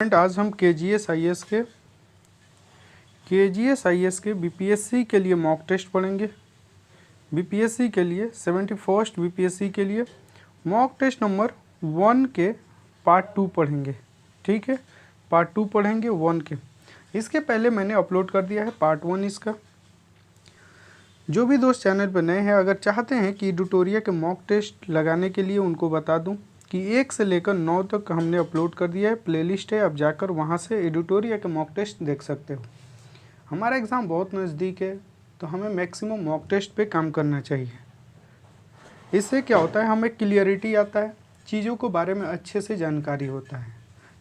आज हम KGS के बीपीएससी के लिए मॉक टेस्ट पढ़ेंगे। बीपीएससी के लिए 71st बीपीएससी के लिए मॉक टेस्ट नंबर 1 के पार्ट 2 पढ़ेंगे। ठीक है, पार्ट 2 पढ़ेंगे 1 के। इसके पहले मैंने अपलोड कर दिया है पार्ट 1 इसका। जो भी दोस्त चैनल पर नए हैं, अगर चाहते हैं कि ट्यूटोरियल के मॉक टेस्ट लगाने के लिए, उनको बता दूं कि 1 से लेकर 9 तक हमने अपलोड कर दिया है, प्लेलिस्ट है, आप जाकर वहां से एडिटोरियल के मॉक टेस्ट देख सकते हो। हमारा एग्ज़ाम बहुत नज़दीक है, तो हमें मैक्सिमम मॉक टेस्ट पे काम करना चाहिए। इससे क्या होता है, हमें क्लियरिटी आता है, चीज़ों के बारे में अच्छे से जानकारी होता है।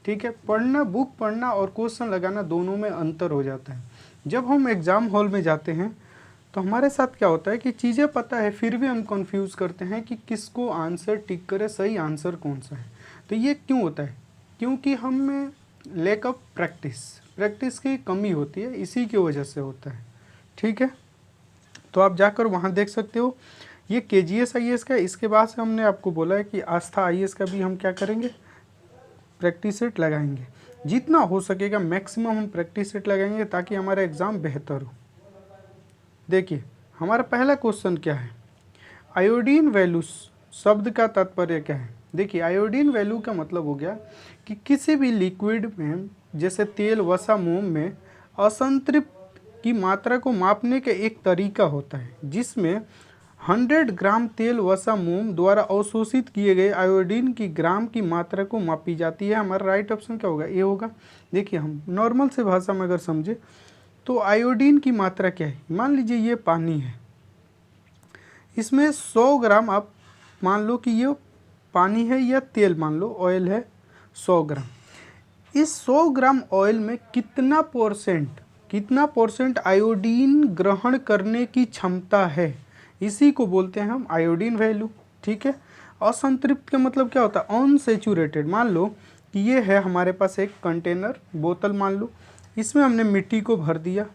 ठीक है, पढ़ना, बुक पढ़ना और क्वेश्चन लगाना दोनों में अंतर हो जाता है। जब हम एग्ज़ाम हॉल में जाते हैं तो हमारे साथ क्या होता है कि चीज़ें पता है, फिर भी हम कंफ्यूज करते हैं कि किसको आंसर टिक करे, सही आंसर कौन सा है। तो ये क्यों होता है? क्योंकि हमें लैक ऑफ प्रैक्टिस की कमी होती है, इसी की वजह से होता है। ठीक है, तो आप जाकर वहाँ देख सकते हो। ये KGS IAS का। इसके बाद से हमने आपको बोला है कि आस्था IAS का भी हम क्या करेंगे, प्रैक्टिस सेट लगाएंगे। जितना हो सकेगा मैक्सिमम हम प्रैक्टिस सेट लगाएंगे ताकि हमारा एग्ज़ाम बेहतर हो। देखिए, हमारा पहला क्वेश्चन क्या है, आयोडीन वैल्यू शब्द का तात्पर्य क्या है। देखिए, आयोडीन वैल्यू का मतलब हो गया कि किसी भी लिक्विड में, जैसे तेल, वसा, मोम में असंतृप्त की मात्रा को मापने का एक तरीका होता है, जिसमें 100 ग्राम तेल, वसा, मोम द्वारा अवशोषित किए गए आयोडीन की ग्राम की मात्रा को मापी जाती है। हमारा राइट ऑप्शन क्या होगा, ए होगा। देखिए, हम नॉर्मल से भाषा में अगर समझे तो आयोडीन की मात्रा क्या है, मान लीजिए ये पानी है, इसमें 100 ग्राम, आप मान लो कि ये पानी है या तेल, मान लो ऑयल है 100 ग्राम। इस 100 ग्राम ऑयल में कितना परसेंट आयोडीन ग्रहण करने की क्षमता है, इसी को बोलते हैं हम आयोडीन वैल्यू। ठीक है, असंतृप्त का मतलब क्या होता है, अनसेचुरेटेड। मान लो कि ये है हमारे पास एक कंटेनर, बोतल मान लो, इसमें हमने मिट्टी को भर दिया।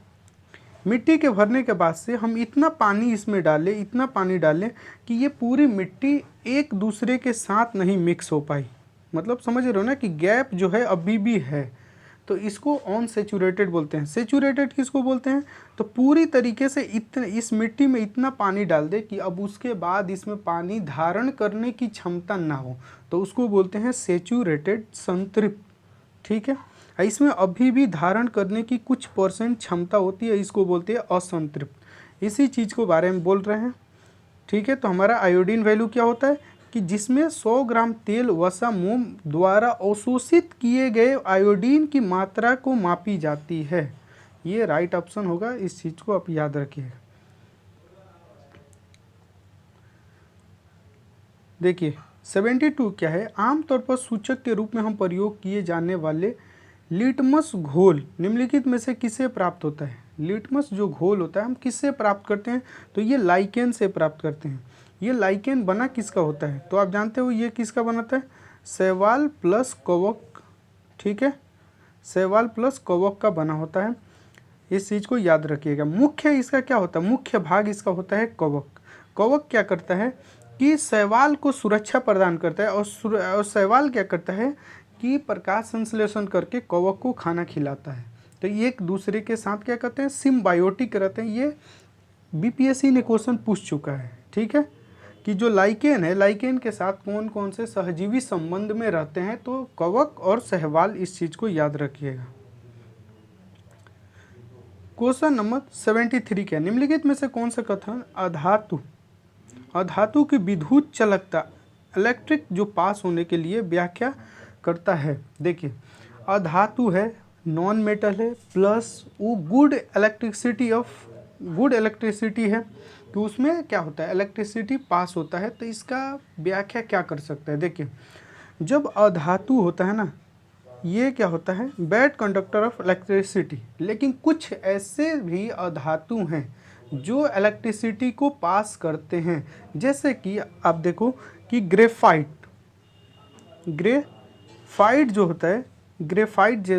मिट्टी के भरने के बाद से हम इतना पानी इसमें डालें, इतना पानी डालें कि ये पूरी मिट्टी एक दूसरे के साथ नहीं मिक्स हो पाई। मतलब समझ रहे हो ना कि गैप जो है अभी भी है, तो इसको अनसेचुरेटेड बोलते हैं। सेचुरेटेड किसको बोलते हैं, तो पूरी तरीके से इस मिट्टी में इतना पानी डाल दे कि अब उसके बाद इसमें पानी धारण करने की क्षमता ना हो, तो उसको बोलते हैं सेचुरेटेड, संतृप्त। ठीक है, इसमें अभी भी धारण करने की कुछ परसेंट क्षमता होती है, इसको बोलते हैं असंतृप्त। इसी चीज़ को बारे में बोल रहे हैं। ठीक है, तो हमारा आयोडीन वैल्यू क्या होता है कि जिसमें 100 ग्राम तेल, वसा, मोम द्वारा अवशोषित किए गए आयोडीन की मात्रा को मापी जाती है। ये राइट ऑप्शन होगा, इस चीज़ को आप याद रखिएगा। देखिए, 72 क्या है, आमतौर पर सूचक के रूप में हम प्रयोग किए जाने वाले लिटमस घोल निम्नलिखित में से किससे प्राप्त होता है। लिटमस जो घोल होता है हम किससे प्राप्त करते हैं, तो ये लाइकेन से प्राप्त करते हैं। ये लाइकेन बना किसका होता है, तो आप जानते हो ये किसका बनाता है, शैवाल प्लस कवक। ठीक है, शैवाल प्लस कवक का बना होता है, इस चीज़ को याद रखिएगा। मुख्य इसका क्या होता है, मुख्य भाग इसका होता है कवक। कवक क्या करता है कि शैवाल को सुरक्षा प्रदान करता है, और शैवाल क्या करता है कि प्रकाश संश्लेषण करके कवक को खाना खिलाता है। तो ये एक दूसरे के साथ क्या करते हैं, सिम्बायोटिक रहते हैं। ये बीपीएससी ने क्वेश्चन पूछ चुका है। ठीक है, कि जो लाइकेन है, लाइकेन के साथ कौन कौन से सहजीवी संबंध में रहते हैं, तो कवक और शैवाल, इस चीज़ को याद रखिएगा। क्वेश्चन नंबर 73 क्या, निम्नलिखित में से कौन सा कथन अधातु की विद्युत चालकता, इलेक्ट्रिक जो पास होने के लिए व्याख्या करता है। देखिए, अधातु है, नॉन मेटल है, प्लस वो गुड इलेक्ट्रिसिटी है, तो उसमें क्या होता है, इलेक्ट्रिसिटी पास होता है। तो इसका व्याख्या क्या कर सकता है, देखिए, जब अधातु होता है ना, ये क्या होता है, बैड कंडक्टर ऑफ इलेक्ट्रिसिटी। लेकिन कुछ ऐसे भी अधातु हैं जो इलेक्ट्रिसिटी को पास करते हैं, जैसे कि आप देखो कि ग्रेफाइट जो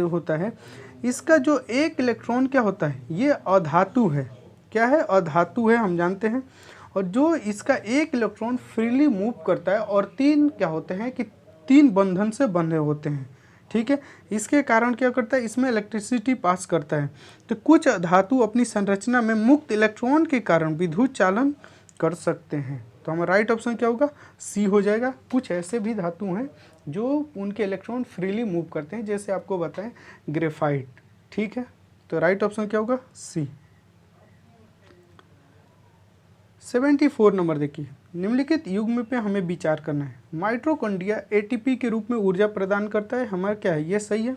होता है, इसका जो एक इलेक्ट्रॉन क्या होता है, ये अधातु है। क्या है, अधातु है, हम जानते हैं। और जो इसका एक इलेक्ट्रॉन फ्रीली मूव करता है, और 3 क्या होते हैं कि 3 बंधन से बंधे होते हैं। ठीक है। इसके कारण क्या करता है, इसमें इलेक्ट्रिसिटी पास करता है। तो कुछ धातु अपनी संरचना में मुक्त इलेक्ट्रॉन के कारण विद्युत चालन कर सकते हैं। तो हमारा राइट ऑप्शन क्या होगा, सी हो जाएगा। कुछ ऐसे भी धातु हैं जो उनके इलेक्ट्रॉन फ्रीली मूव करते हैं, जैसे आपको बताएं ग्रेफाइट। ठीक है, तो राइट ऑप्शन क्या होगा, सी। 74 नंबर देखिए, निम्नलिखित युग्म पे हमें विचार करना है। माइटोकॉन्ड्रिया एटीपी के रूप में ऊर्जा प्रदान करता है, हमारा क्या है, ये सही है।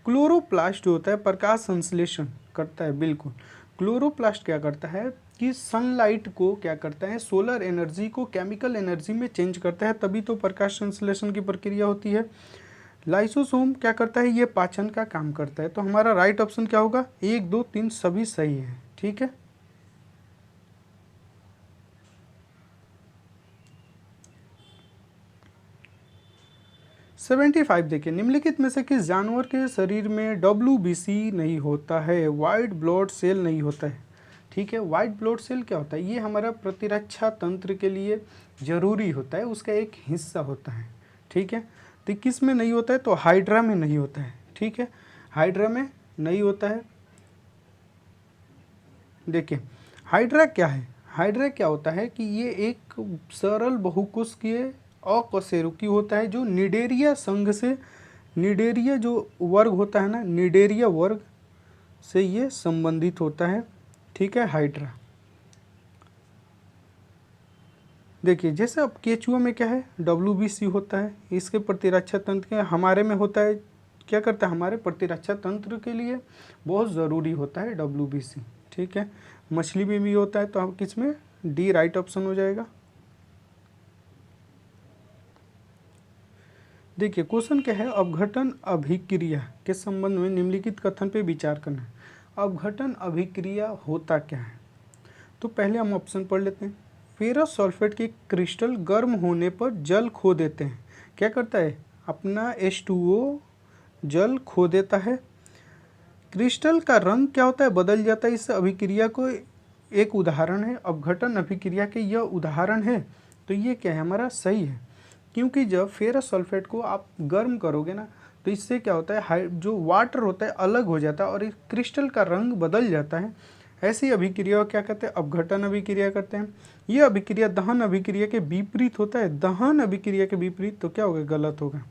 क्लोरोप्लास्ट जो होता है प्रकाश संश्लेषण करता है, बिल्कुल। क्लोरोप्लास्ट क्या करता है कि सनलाइट को क्या करता है, सोलर एनर्जी को केमिकल एनर्जी में चेंज करता है, तभी तो प्रकाश संश्लेषण की प्रक्रिया होती है। लाइसोसोम क्या करता है, ये पाचन का काम करता है। तो हमारा राइट ऑप्शन क्या होगा, 1 2 3 सभी सही है। ठीक है, 75 देखिए, निम्नलिखित में से किस जानवर के शरीर में WBC नहीं होता है, वाइट ब्लड सेल नहीं होता है। ठीक है, वाइट ब्लड सेल क्या होता है, ये हमारा प्रतिरक्षा तंत्र के लिए ज़रूरी होता है, उसका एक हिस्सा होता है। ठीक है, तो किस में नहीं होता है, तो हाइड्रा में नहीं होता है। ठीक है, हाइड्रा में नहीं होता है। देखिए हाइड्रा क्या है, हाइड्रा क्या होता है कि ये एक सरल बहुकोशिकीय अकशेरुकी होता है, जो निडेरिया संघ से, निडेरिया जो वर्ग होता है ना, निडेरिया वर्ग से ये संबंधित होता है। ठीक है, हाइड्रा। देखिए जैसे अब केचुआ में क्या है, WBC होता है, इसके प्रतिरक्षा तंत्र के हमारे में होता है, क्या करता है, हमारे प्रतिरक्षा तंत्र के लिए बहुत ज़रूरी होता है WBC। ठीक है, मछली में भी होता है, तो हम किस में, डी राइट ऑप्शन हो जाएगा। देखिए क्वेश्चन क्या है, अपघटन अभिक्रिया के संबंध में निम्नलिखित कथन पे विचार करना है। अपघटन अभिक्रिया होता क्या है, तो पहले हम ऑप्शन पढ़ लेते हैं। फेरस सल्फेट के क्रिस्टल गर्म होने पर जल खो देते हैं, क्या करता है, अपना H2O जल खो देता है। क्रिस्टल का रंग क्या होता है, बदल जाता है। इस अभिक्रिया को एक उदाहरण है, अपघटन अभिक्रिया के यह उदाहरण है। तो ये क्या है, हमारा सही है, क्योंकि जब फेरस सल्फेट को आप गर्म करोगे ना, तो इससे क्या होता है, जो वाटर होता है अलग हो जाता है और इस क्रिस्टल का रंग बदल जाता है। ऐसी अभिक्रिया क्या कहते हैं, अपघटन अभिक्रिया करते हैं। ये अभिक्रिया दहन अभिक्रिया के विपरीत होता है, दहन अभिक्रिया के विपरीत, तो क्या होगा, गलत होगा।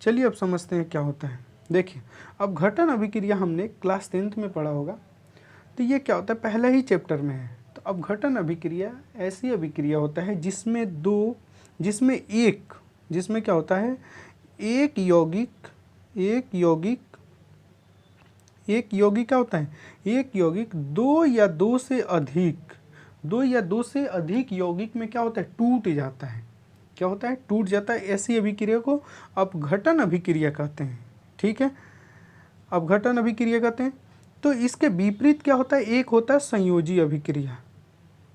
चलिए अब समझते हैं क्या होता है। देखिए अपघटन अभिक्रिया हमने क्लास 10th में पढ़ा होगा, तो ये क्या होता है, पहले ही चैप्टर में है। तो अपघटन अभिक्रिया ऐसी अभिक्रिया होता है जिसमें क्या होता है, एक यौगिक क्या होता है, एक यौगिक दो या दो से अधिक यौगिक में क्या होता है, टूट जाता है। क्या होता है, टूट जाता है। ऐसी अभिक्रिया को अपघटन अभिक्रिया कहते हैं। ठीक है, अपघटन अभिक्रिया कहते हैं। तो इसके विपरीत क्या होता है, एक होता है संयोजी अभिक्रिया।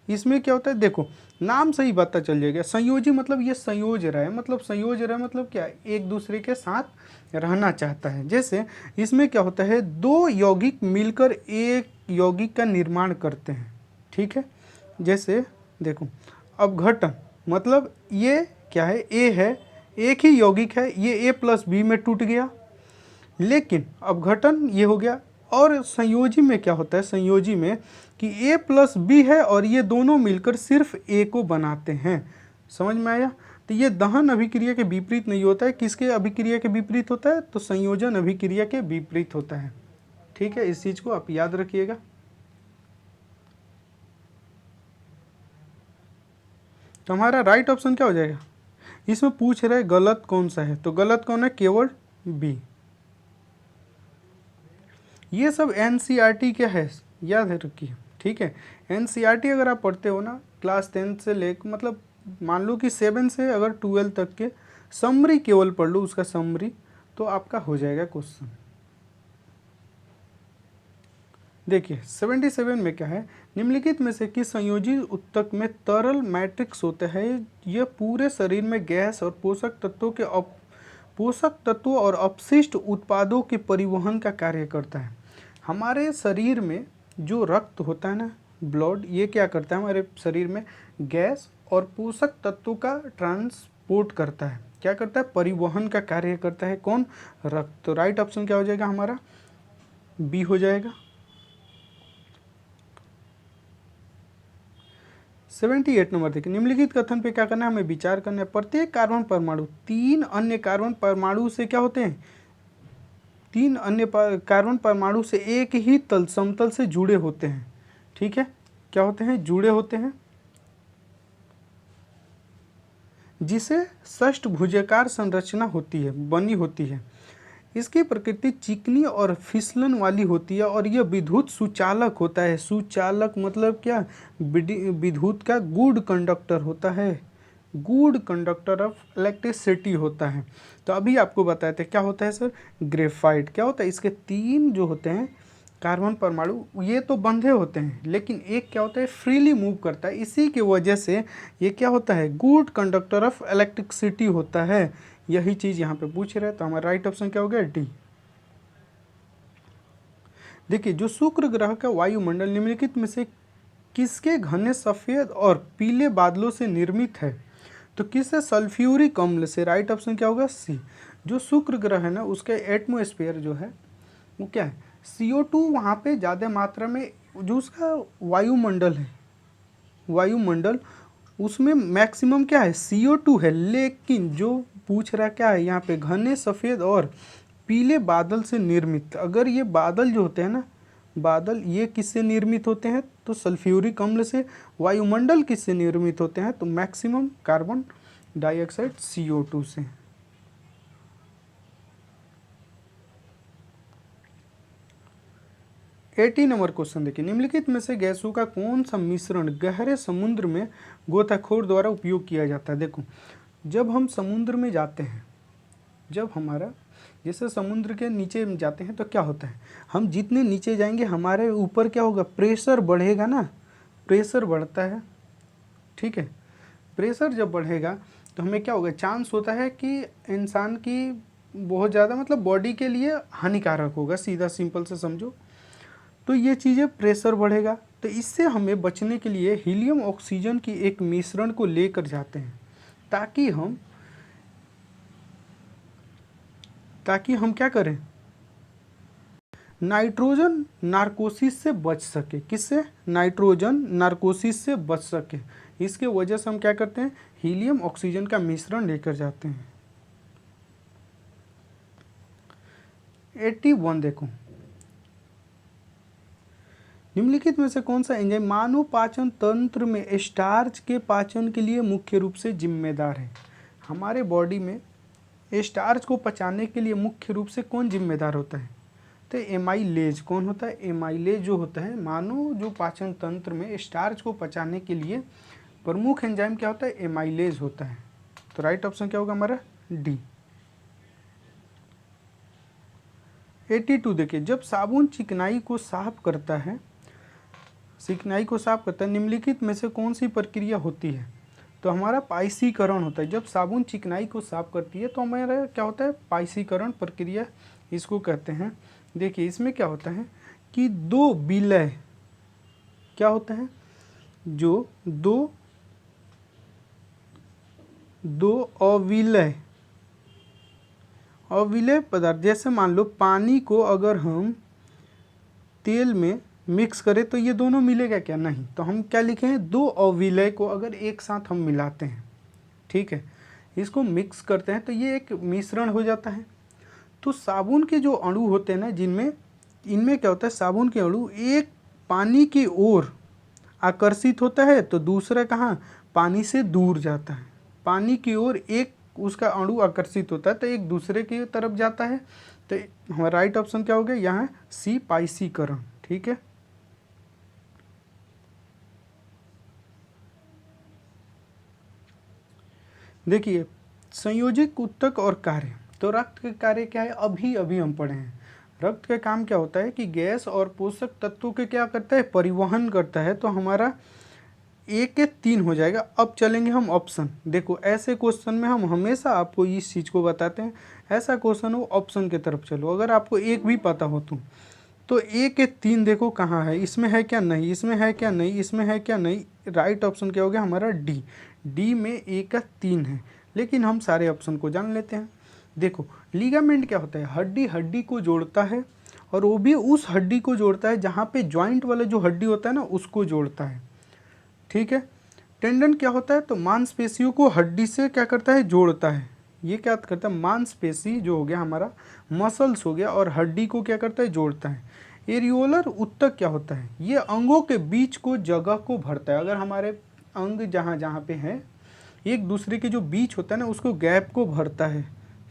इसमें क्या होता है, देखो नाम से ही पता चल जाएगा, संयोजी मतलब ये संयोज रहा है, मतलब क्या, एक दूसरे के साथ रहना चाहता है। जैसे इसमें क्या होता है, दो यौगिक मिलकर एक यौगिक का निर्माण करते हैं। ठीक है, जैसे देखो अपघटन मतलब ये क्या है, ए है, एक ही यौगिक है, ये A+B में टूट गया, लेकिन अपघटन ये हो गया। और संयोजी में क्या होता है, संयोजी में कि A+B है और ये दोनों मिलकर सिर्फ A को बनाते हैं। समझ में आया। तो ये दहन अभिक्रिया के विपरीत नहीं होता है, किसके अभिक्रिया के विपरीत होता है, तो संयोजन अभिक्रिया के विपरीत होता है। ठीक है, इस चीज़ को आप याद रखिएगा। तो हमारा राइट ऑप्शन क्या हो जाएगा, इसमें पूछ रहे गलत कौन सा है, तो गलत कौन है, केवल B। ये सब NCERT के है, याद है रखिए। ठीक है, NCERT अगर आप पढ़ते हो ना, क्लास 10 से लेकर मतलब मान लो कि 7 से अगर 12 तक के समरी केवल पढ़ लो, उसका समरी, तो आपका हो जाएगा क्वेश्चन। देखिए 77 में क्या है, निम्नलिखित में से किस संयोजी उत्तक में तरल मैट्रिक्स होता है, यह पूरे शरीर में गैस और पोषक तत्वों और अपशिष्ट उत्पादों के परिवहन का कार्य करता है। हमारे शरीर में जो रक्त होता है ना, ब्लड, ये क्या करता है, हमारे शरीर में गैस और पोषक तत्वों का ट्रांसपोर्ट करता है। क्या करता है, परिवहन का कार्य करता है। कौन, रक्त। तो राइट ऑप्शन क्या हो जाएगा हमारा, बी हो जाएगा। 78 नंबर देखिए, निम्नलिखित कथन पे क्या करना है, हमें विचार करना है। प्रत्येक कार्बन परमाणु 3 अन्य कार्बन परमाणु से क्या होते हैं, 3 अन्य कार्बन परमाणु से एक ही तल समतल से जुड़े होते हैं। ठीक है, क्या होते हैं, जुड़े होते हैं, जिसे षष्ठभुजाकार संरचना होती है, बनी होती है। इसकी प्रकृति चिकनी और फिसलन वाली होती है और यह विद्युत सुचालक होता है। सुचालक मतलब क्या, विद्युत का गुड कंडक्टर होता है, गुड कंडक्टर ऑफ इलेक्ट्रिसिटी होता है। तो अभी आपको बताए थे क्या होता है सर, ग्रेफाइट। क्या होता है, इसके 3 जो होते हैं कार्बन परमाणु, ये तो बंधे होते हैं, लेकिन एक क्या होता है, फ्रीली मूव करता है। इसी की वजह से ये क्या होता है, गुड कंडक्टर ऑफ इलेक्ट्रिसिटी होता है। यही चीज़ यहाँ पे पूछ रहे हैं, तो हमारा राइट ऑप्शन क्या हो गया, डी। देखिए, जो शुक्र ग्रह का वायुमंडल निम्नलिखित में से किसके घने सफ़ेद और पीले बादलों से निर्मित है, तो किससे, सल्फ्यूरिक अम्ल से। राइट ऑप्शन क्या होगा, सी। जो शुक्र ग्रह है ना, उसके एटमॉस्फेयर जो है वो क्या है, CO2 वहाँ पे ज़्यादा मात्रा में, जो उसका वायुमंडल है, वायुमंडल उसमें मैक्सिमम क्या है, CO2 है। लेकिन जो पूछ रहा क्या है यहाँ पे, घने सफ़ेद और पीले बादल से निर्मित। अगर ये बादल जो होते हैं ना, बादल ये किससे निर्मित होते हैं, तो सल्फ्यूरिक अम्ल से। वायुमंडल किससे निर्मित होते हैं, तो मैक्सिमम कार्बन डाइऑक्साइड CO2 से। एटी नंबर क्वेश्चन देखिए, निम्नलिखित में से गैसों का कौन सा मिश्रण गहरे समुद्र में गोताखोर द्वारा उपयोग किया जाता है। देखो, जब हम समुद्र में जाते हैं, जब हमारा जैसे समुद्र के नीचे जाते हैं तो क्या होता है, हम जितने नीचे जाएंगे हमारे ऊपर क्या होगा, प्रेशर बढ़ेगा ना, प्रेशर बढ़ता है। ठीक है, प्रेशर जब बढ़ेगा तो हमें क्या होगा, चांस होता है कि इंसान की बहुत ज़्यादा मतलब बॉडी के लिए हानिकारक होगा, सीधा सिंपल से समझो। तो ये चीज़ें, प्रेशर बढ़ेगा, तो इससे हमें बचने के लिए हीलियम ऑक्सीजन की एक मिश्रण को लेकर जाते हैं, ताकि हम क्या करें, नाइट्रोजन नार्कोसिस से बच सके। किससे, नाइट्रोजन नार्कोसिस से बच सके। इसके वजह से हम क्या करते हैं, हीलियम ऑक्सीजन का मिश्रण लेकर जाते हैं। 81 देखो, निम्नलिखित में से कौन सा एंजाइम मानव पाचन तंत्र में स्टार्च के पाचन के लिए मुख्य रूप से जिम्मेदार है। हमारे बॉडी में स्टार्च को पचाने के लिए मुख्य रूप से कौन जिम्मेदार होता है, तो एमाइलेज। कौन होता है, एमाइलेज जो होता है, मानव जो पाचन तंत्र में स्टार्च को पचाने के लिए प्रमुख एंजाइम क्या होता है, एमाइलेज होता है। तो राइट ऑप्शन क्या होगा हमारा, डी। 82 देखिए, जब साबुन चिकनाई को साफ करता है, निम्नलिखित में से कौन सी प्रक्रिया होती है, तो हमारा पाइसीकरण होता है। जब साबुन चिकनाई को साफ करती है तो हमारा क्या होता है, पाइसीकरण प्रक्रिया इसको कहते हैं। देखिए, इसमें क्या होता है कि 2 विलय क्या होता है, जो दो अविलय पदार्थ, जैसे मान लो पानी को अगर हम तेल में मिक्स करें तो ये दोनों मिलेगा क्या, नहीं। तो हम क्या लिखे हैं, 2 अविलय को अगर एक साथ हम मिलाते हैं, ठीक है, इसको मिक्स करते हैं तो ये एक मिश्रण हो जाता है। तो साबुन के जो अणु होते हैं ना, इनमें क्या होता है, साबुन के अणु एक पानी की ओर आकर्षित होता है तो दूसरा कहाँ, पानी से दूर जाता है। पानी की ओर एक उसका अणु आकर्षित होता है तो एक दूसरे की तरफ जाता है। तो हमारा राइट ऑप्शन क्या हो गया यहाँ, सी, पाइसीकरण। ठीक है, देखिए, संयोजित उत्तक और कार्य। तो रक्त के कार्य क्या है, अभी हम पढ़े हैं। रक्त का काम क्या होता है कि गैस और पोषक तत्वों के क्या करता है, परिवहन करता है। तो हमारा 1 के 3 हो जाएगा। अब चलेंगे हम ऑप्शन। देखो, ऐसे क्वेश्चन में हम हमेशा आपको इस चीज़ को बताते हैं, ऐसा क्वेश्चन हो ऑप्शन की तरफ चलो। अगर आपको एक भी पता हो तो 1 के 3 देखो कहाँ है, इसमें है क्या, नहीं, इसमें है क्या, नहीं, इसमें है क्या, नहीं। राइट ऑप्शन क्या हो गया हमारा, डी। डी में 1 का 3 है। लेकिन हम सारे ऑप्शन को जान लेते हैं। देखो लिगामेंट क्या होता है, हड्डी हड्डी को जोड़ता है, और वो भी उस हड्डी को जोड़ता है जहाँ पे जॉइंट वाला जो हड्डी होता है ना उसको जोड़ता है, ठीक है। टेंडन क्या होता है, तो मांसपेशियों को हड्डी से क्या करता है, जोड़ता है। ये क्या करता है, मांसपेशी जो हो गया हमारा मसल्स हो गया, और हड्डी को क्या करता है, जोड़ता है। एरियोलर उत्तक क्या होता है, ये अंगों के बीच को जगह को भरता है। अगर हमारे अंग जहाँ जहाँ पे हैं एक दूसरे के जो बीच होता है ना उसको गैप को भरता है,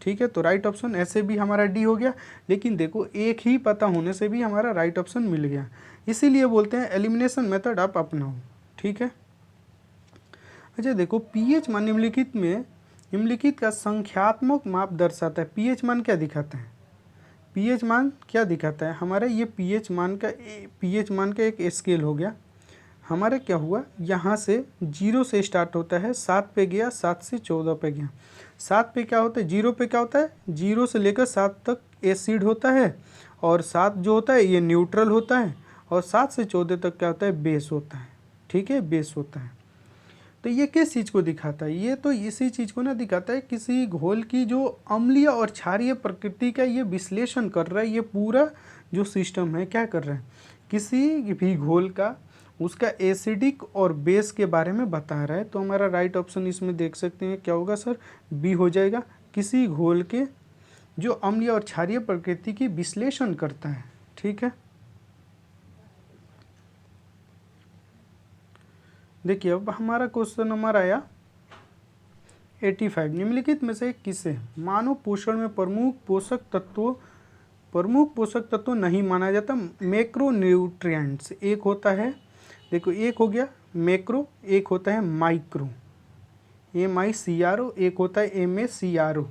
ठीक है। तो राइट ऑप्शन ऐसे भी हमारा डी हो गया, लेकिन देखो एक ही पता होने से भी हमारा राइट ऑप्शन मिल गया, इसीलिए बोलते हैं एलिमिनेशन मेथड आप अपनाओ, ठीक है। अच्छा देखो पीएच मान निम्नलिखित का संख्यात्मक माप दर्शाता है। पीएच मान क्या दिखाता है, पीएच मान क्या दिखाता है हमारा, ये पीएच मान का एक स्केल हो गया। हमारा क्या हुआ, यहाँ से 0 से स्टार्ट होता है, 7 पे गया, 7 से 14 पे गया। 7 पे क्या होता है, 0 पे क्या होता है, 0 से लेकर 7 तक एसिड होता है, और 7 जो होता है ये न्यूट्रल होता है, और 7 से 14 तक क्या होता है, बेस होता है, ठीक है, बेस होता है। तो ये किस चीज़ को दिखाता है, ये तो इसी चीज़ को ना दिखाता है, किसी घोल की जो अम्लीय और क्षारीय प्रकृति का ये विश्लेषण कर रहा है। ये पूरा जो सिस्टम है क्या कर रहा है, किसी भी घोल का उसका एसिडिक और बेस के बारे में बता रहा है। तो हमारा राइट ऑप्शन इसमें देख सकते हैं क्या होगा सर, बी हो जाएगा। किसी घोल के जो अम्लीय और क्षारीय प्रकृति की विश्लेषण करता है, ठीक है। देखिए अब हमारा क्वेश्चन नंबर आया 85। निम्नलिखित में से किसे मानव पोषण में प्रमुख पोषक तत्व नहीं माना जाता। मैक्रोन्यूट्रिएंट्स एक होता है, देखो एक हो गया मैक्रो, एक होता है माइक्रो, MICRO, एक होता है MACRO।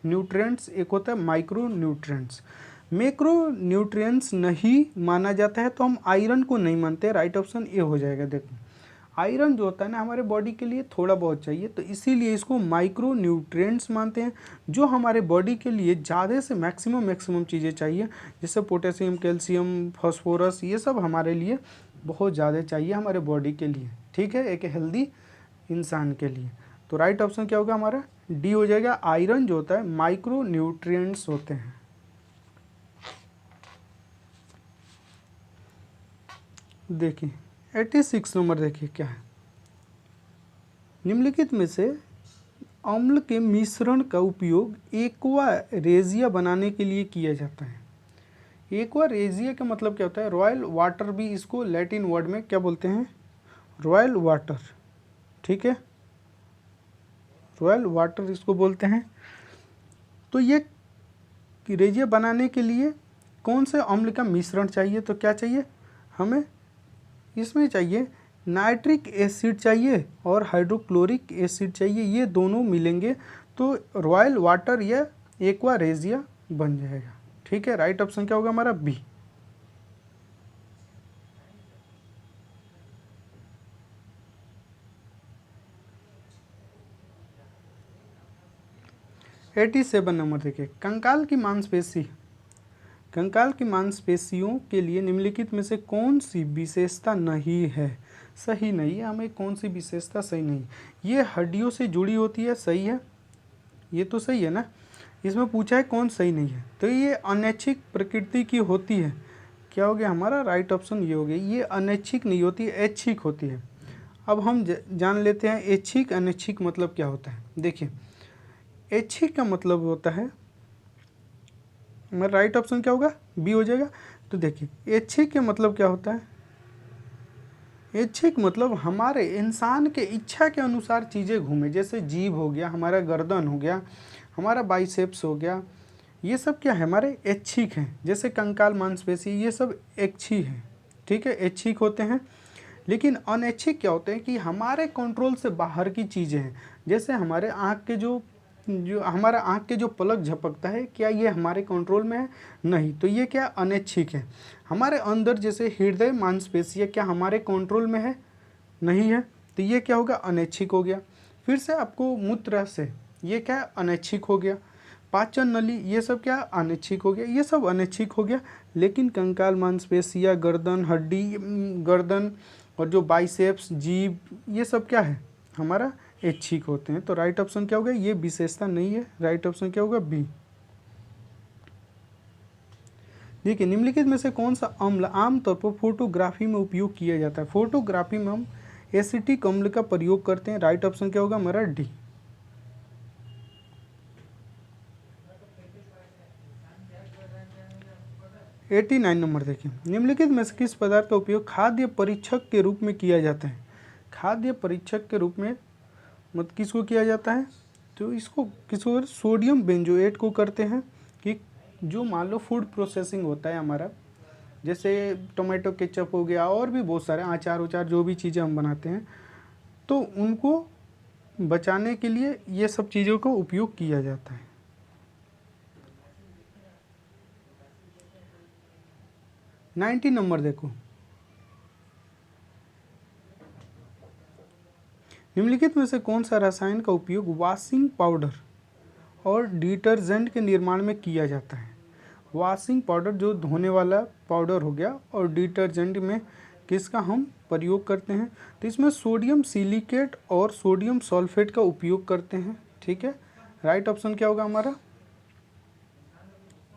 न्यूट्रिएंट्स एक होता है माइक्रो न्यूट्रिएंट्स। मैक्रो न्यूट्रिएंट्स नहीं माना जाता है तो हम आयरन को नहीं मानते, राइट ऑप्शन ए हो जाएगा। देखो आयरन जो होता है ना हमारे बॉडी के लिए थोड़ा बहुत चाहिए, तो इसीलिए इसको माइक्रो न्यूट्रिएंट्स मानते हैं। जो हमारे बॉडी के लिए ज़्यादा से मैक्सिमम चीज़ें चाहिए, जैसे पोटेशियम, कैल्शियम, फास्फोरस, ये सब हमारे लिए बहुत ज़्यादा चाहिए हमारे बॉडी के लिए, ठीक है, एक हेल्दी इंसान के लिए। तो राइट ऑप्शन क्या होगा हमारा, डी हो जाएगा। आयरन जो होता है माइक्रो न्यूट्रिएंट्स होते हैं। देखिए 86 नंबर देखिए क्या है, निम्नलिखित में से अम्ल के मिश्रण का उपयोग एक्वा रेजिया बनाने के लिए किया जाता है। एक्वा रेजिया का मतलब क्या होता है, रॉयल वाटर, भी इसको लैटिन वर्ड में क्या बोलते हैं, रॉयल वाटर, ठीक है, रॉयल वाटर इसको बोलते हैं। तो ये रेजिया बनाने के लिए कौन से अम्ल का मिश्रण चाहिए, तो क्या चाहिए हमें, इसमें चाहिए नाइट्रिक एसिड चाहिए और हाइड्रोक्लोरिक एसिड चाहिए, ये दोनों मिलेंगे तो रॉयल वाटर या एक्वा रेजिया बन जाएगा, ठीक है। राइट ऑप्शन क्या होगा हमारा, बी। एटी 87 नंबर देखिए, कंकाल की मांसपेशियों के लिए निम्नलिखित में से कौन सी विशेषता नहीं है, सही नहीं है। हमें कौन सी विशेषता सही नहीं, ये हड्डियों से जुड़ी होती है, सही है, ये तो सही है ना। इसमें पूछा है कौन सही नहीं है, तो ये अनैच्छिक प्रकृति की होती है, क्या हो गया हमारा, राइट ऑप्शन ये हो गया। ये अनैच्छिक नहीं होती है, ऐच्छिक होती है। अब हम जान लेते हैं ऐच्छिक अनैच्छिक मतलब क्या होता है। देखिए ऐच्छिक का मतलब होता है, मेरा राइट ऑप्शन क्या होगा, बी हो जाएगा। तो देखिए ऐच्छिक का मतलब क्या होता है, ऐच्छिक मतलब हमारे इंसान के इच्छा के अनुसार चीज़ें घूमे, जैसे जीभ हो गया, हमारा गर्दन हो गया, हमारा बाइसेप्स हो गया, ये सब क्या है हमारे ऐच्छिक हैं। जैसे कंकाल मांसपेशी ये सब ऐच्छिक हैं, ठीक है, ऐच्छिक होते हैं। लेकिन अनैच्छिक क्या होते हैं कि हमारे कंट्रोल से बाहर की चीज़ें हैं, जैसे हमारे आँख के जो हमारा आँख के जो पलक झपकता है, क्या ये हमारे कंट्रोल में है, नहीं, तो ये क्या अनैच्छिक है। हमारे अंदर जैसे हृदय मांसपेशियाँ क्या हमारे कंट्रोल में है, नहीं है, तो ये क्या होगा, अनैच्छिक हो गया। फिर से आपको मूत्र से, ये क्या अनैच्छिक हो गया। पाचन नली, ये सब क्या अनैच्छिक हो गया, ये सब अनैच्छिक हो गया। लेकिन कंकाल मांसपेशियाँ, गर्दन हड्डी, गर्दन और जो बाइसेप्स, जीभ, ये सब क्या है हमारा ऐच्छिक होते हैं। तो राइट ऑप्शन क्या होगा, ये विशेषता नहीं है, राइट ऑप्शन क्या होगा, बी। देखिए निम्नलिखित में से कौन सा अम्ल आमतौर पर फोटोग्राफी में उपयोग किया जाता है। फोटोग्राफी में हम एसिटिक अम्ल का प्रयोग करते हैं, राइट ऑप्शन क्या होगा हमारा, डी। 89 नंबर देखिए, निम्नलिखित में से किस पदार्थ का उपयोग खाद्य परीक्षक के रूप में किया जाता है। खाद्य परीक्षक के रूप में मतलब किसको किया जाता है, तो इसको किसको, सोडियम बेंजोएट को करते हैं। कि जो मान लो फूड प्रोसेसिंग होता है हमारा, जैसे टोमेटो केचप हो गया और भी बहुत सारे अचार उचार जो भी चीज़ें हम बनाते हैं, तो उनको बचाने के लिए ये सब चीज़ों का उपयोग किया जाता है। नाइन्टी नंबर देखो, निम्नलिखित में से कौन सा रसायन का उपयोग वॉशिंग पाउडर और डिटर्जेंट के निर्माण में किया जाता है। वॉशिंग पाउडर जो धोने वाला पाउडर हो गया, और डिटर्जेंट में किसका हम प्रयोग करते हैं, तो इसमें सोडियम सिलिकेट और सोडियम सल्फेट का उपयोग करते हैं। ठीक है, राइट ऑप्शन क्या होगा हमारा,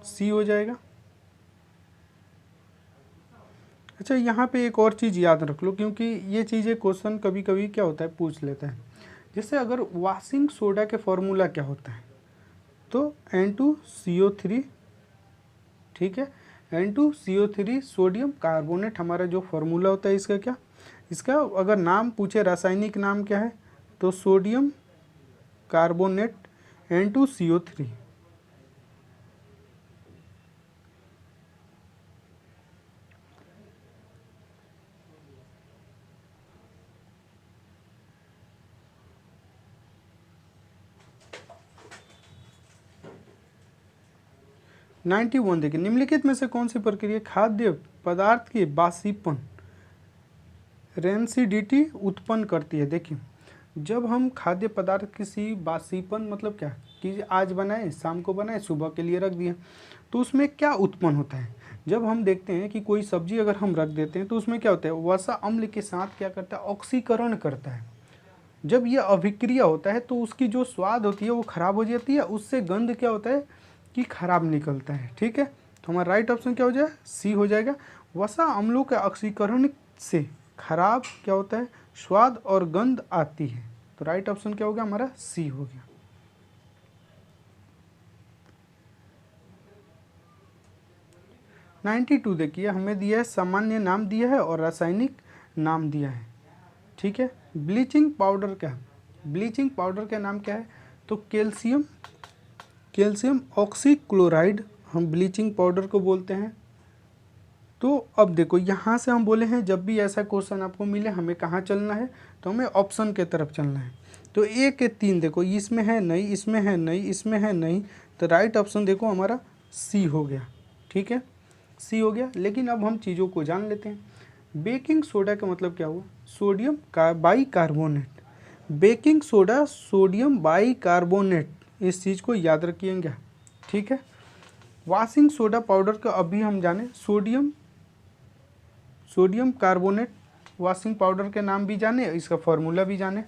सी हो जाएगा। अच्छा, यहाँ पे एक और चीज़ याद रख लो, क्योंकि ये चीज़ें क्वेश्चन कभी कभी क्या होता है पूछ लेता है। जैसे अगर वॉशिंग सोडा के फॉर्मूला क्या होता है, तो N2CO3, ठीक है, N2CO3 सोडियम कार्बोनेट हमारा जो फॉर्मूला होता है, इसका क्या, इसका अगर नाम पूछे रासायनिक नाम क्या है, तो sodium carbonate N2CO3। Ninety one देखिए, निम्नलिखित में से कौन सी प्रक्रिया खाद्य पदार्थ की बासीपन रेंसिडिटी उत्पन्न करती है। देखिए जब हम खाद्य पदार्थ किसी बासीपन मतलब क्या, कि आज बनाए शाम को बनाए सुबह के लिए रख दिए, तो उसमें क्या उत्पन्न होता है। जब हम देखते हैं कि कोई सब्जी अगर हम रख देते हैं, तो उसमें क्या होता है, वसा अम्ल के साथ क्या करता है, ऑक्सीकरण करता है। जब ये अभिक्रिया होता है तो उसकी जो स्वाद होती है वो खराब हो जाती है, उससे गंध क्या होता है कि खराब निकलता है। ठीक है, तो हमारा राइट ऑप्शन क्या हो जाए, सी हो जाएगा। वसा अम्लों के ऑक्सीकरण से खराब क्या होता है, स्वाद और गंध आती है। तो राइट ऑप्शन क्या हो गया हमारा, सी हो गया। नाइन्टी टू देखिए, हमें दिया है सामान्य नाम दिया है और रासायनिक नाम दिया है। ठीक है, ब्लीचिंग पाउडर क्या, ब्लीचिंग पाउडर का नाम क्या है, तो कैल्शियम ऑक्सीक्लोराइड हम ब्लीचिंग पाउडर को बोलते हैं। तो अब देखो यहाँ से हम बोले हैं जब भी ऐसा क्वेश्चन आपको मिले हमें कहाँ चलना है, तो हमें ऑप्शन के तरफ चलना है। तो एक के तीन देखो, इसमें है नहीं, इसमें है नहीं, इसमें है नहीं, तो राइट ऑप्शन देखो हमारा सी हो गया। ठीक है, सी हो गया। लेकिन अब हम चीज़ों को जान लेते हैं। बेकिंग सोडा का मतलब क्या हुआ, sodium bicarbonate. Baking soda sodium bicarbonate, इस चीज़ को याद रखिएगा। ठीक है, वॉशिंग सोडा पाउडर का अभी हम जाने, सोडियम कार्बोनेट वॉशिंग पाउडर के नाम भी जाने, इसका फॉर्मूला भी जाने।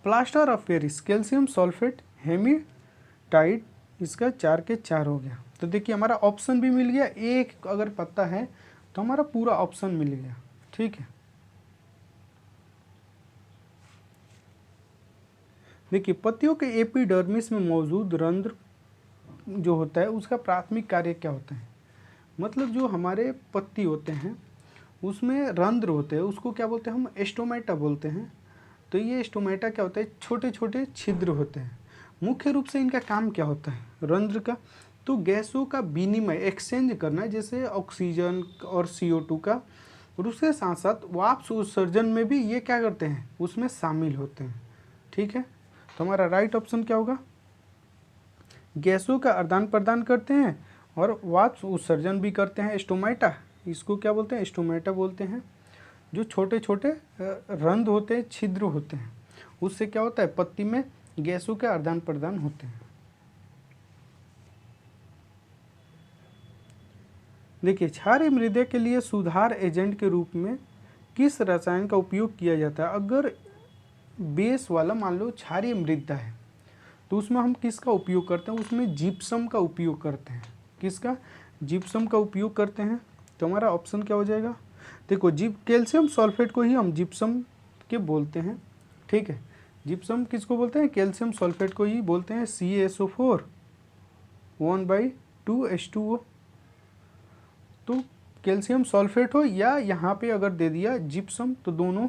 Plaster of Paris calcium sulphate hemihydrate, इसका 4 के 4 हो गया। तो देखिए हमारा ऑप्शन भी मिल गया, एक अगर पता है तो हमारा पूरा ऑप्शन मिल गया। ठीक है, देखिए पत्तियों के एपिडर्मिस में मौजूद रंध्र जो होता है उसका प्राथमिक कार्य क्या होता है। मतलब जो हमारे पत्ती होते हैं उसमें रंध्र होते हैं, उसको क्या बोलते हैं हम, एस्टोमेटा बोलते हैं। तो ये स्टोमेटा क्या होता है, छोटे छोटे छिद्र होते हैं। मुख्य रूप से इनका काम क्या होता है रंध्र का, तो गैसों का विनिमय एक्सचेंज करना, जैसे ऑक्सीजन और CO2 का, और उसके साथ साथ वाष्प उत्सर्जन में भी ये क्या करते हैं, उसमें शामिल होते हैं। ठीक है, तो हमारा राइट ऑप्शन क्या होगा, गैसों का आदान प्रदान करते हैं और वाष्प उत्सर्जन भी करते हैं। स्टोमेटा, इसको क्या बोलते हैं, स्टोमेटा बोलते हैं। जो छोटे छोटे रंध्र होते हैं, छिद्र होते हैं, उससे क्या होता है, पत्ती में गैसों के आदान प्रदान होते हैं। देखिए क्षारीय मृदा के लिए सुधार एजेंट के रूप में किस रसायन का उपयोग किया जाता है। अगर बेस वाला मान लो क्षारीय मृदा है, तो उसमें हम किसका उपयोग करते हैं, उसमें जिप्सम का उपयोग करते हैं। किसका? जिप्सम का उपयोग करते हैं। तो हमारा ऑप्शन क्या हो जाएगा? देखो कैल्शियम सल्फेट को ही हम जिप्सम के बोलते हैं, ठीक है। जिप्सम किसको बोलते हैं? कैल्शियम सल्फेट को ही बोलते हैं। CaSO4 1/2H2O। तो कैल्शियम सल्फेट हो या यहाँ पे अगर दे दिया जिप्सम, तो दोनों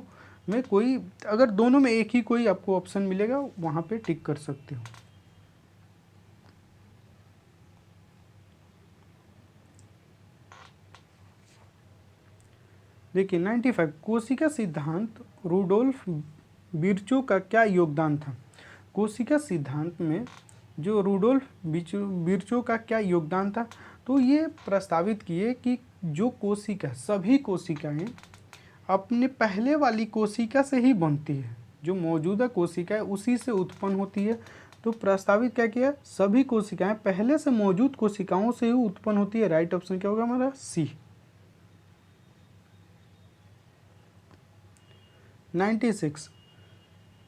में कोई, अगर दोनों में एक ही कोई आपको ऑप्शन मिलेगा वहाँ पे टिक कर सकते हो। देखिए 95, कोशिका सिद्धांत रूडोल्फ विर्चो का क्या योगदान था? कोशिका सिद्धांत में जो रूडोल्फ विर्चो का क्या योगदान था? तो ये प्रस्तावित किए कि जो कोशिका, सभी कोशिकाएं अपने पहले वाली कोशिका से ही बनती है, जो मौजूदा कोशिका है उसी से उत्पन्न होती है। तो प्रस्तावित क्या किया? सभी कोशिकाएं पहले से मौजूद कोशिकाओं से ही उत्पन्न होती है। राइट ऑप्शन क्या होगा हमारा? C। 96,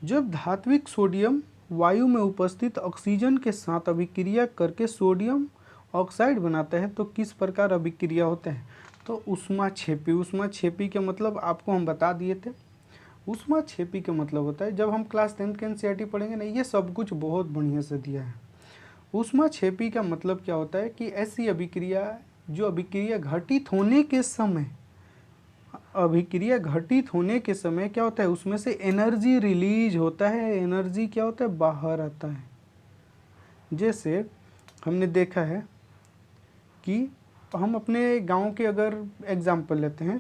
जब धात्विक सोडियम वायु में उपस्थित ऑक्सीजन के साथ अभिक्रिया करके सोडियम ऑक्साइड बनाता है तो किस प्रकार अभिक्रिया होते हैं? तो ऊष्माक्षेपी। ऊष्माक्षेपी के मतलब आपको हम बता दिए थे। ऊष्माक्षेपी का मतलब होता है, जब हम क्लास 10th के NCERT पढ़ेंगे ना, ये सब कुछ बहुत बढ़िया से दिया है। ऊष्माक्षेपी का मतलब क्या होता है कि ऐसी अभिक्रिया, जो अभिक्रिया घटित होने के समय, अभिक्रिया घटित होने के समय क्या होता है, उसमें से एनर्जी रिलीज होता है। एनर्जी क्या होता है? बाहर आता है। जैसे हमने देखा है कि हम अपने गांव के अगर एग्जाम्पल लेते हैं,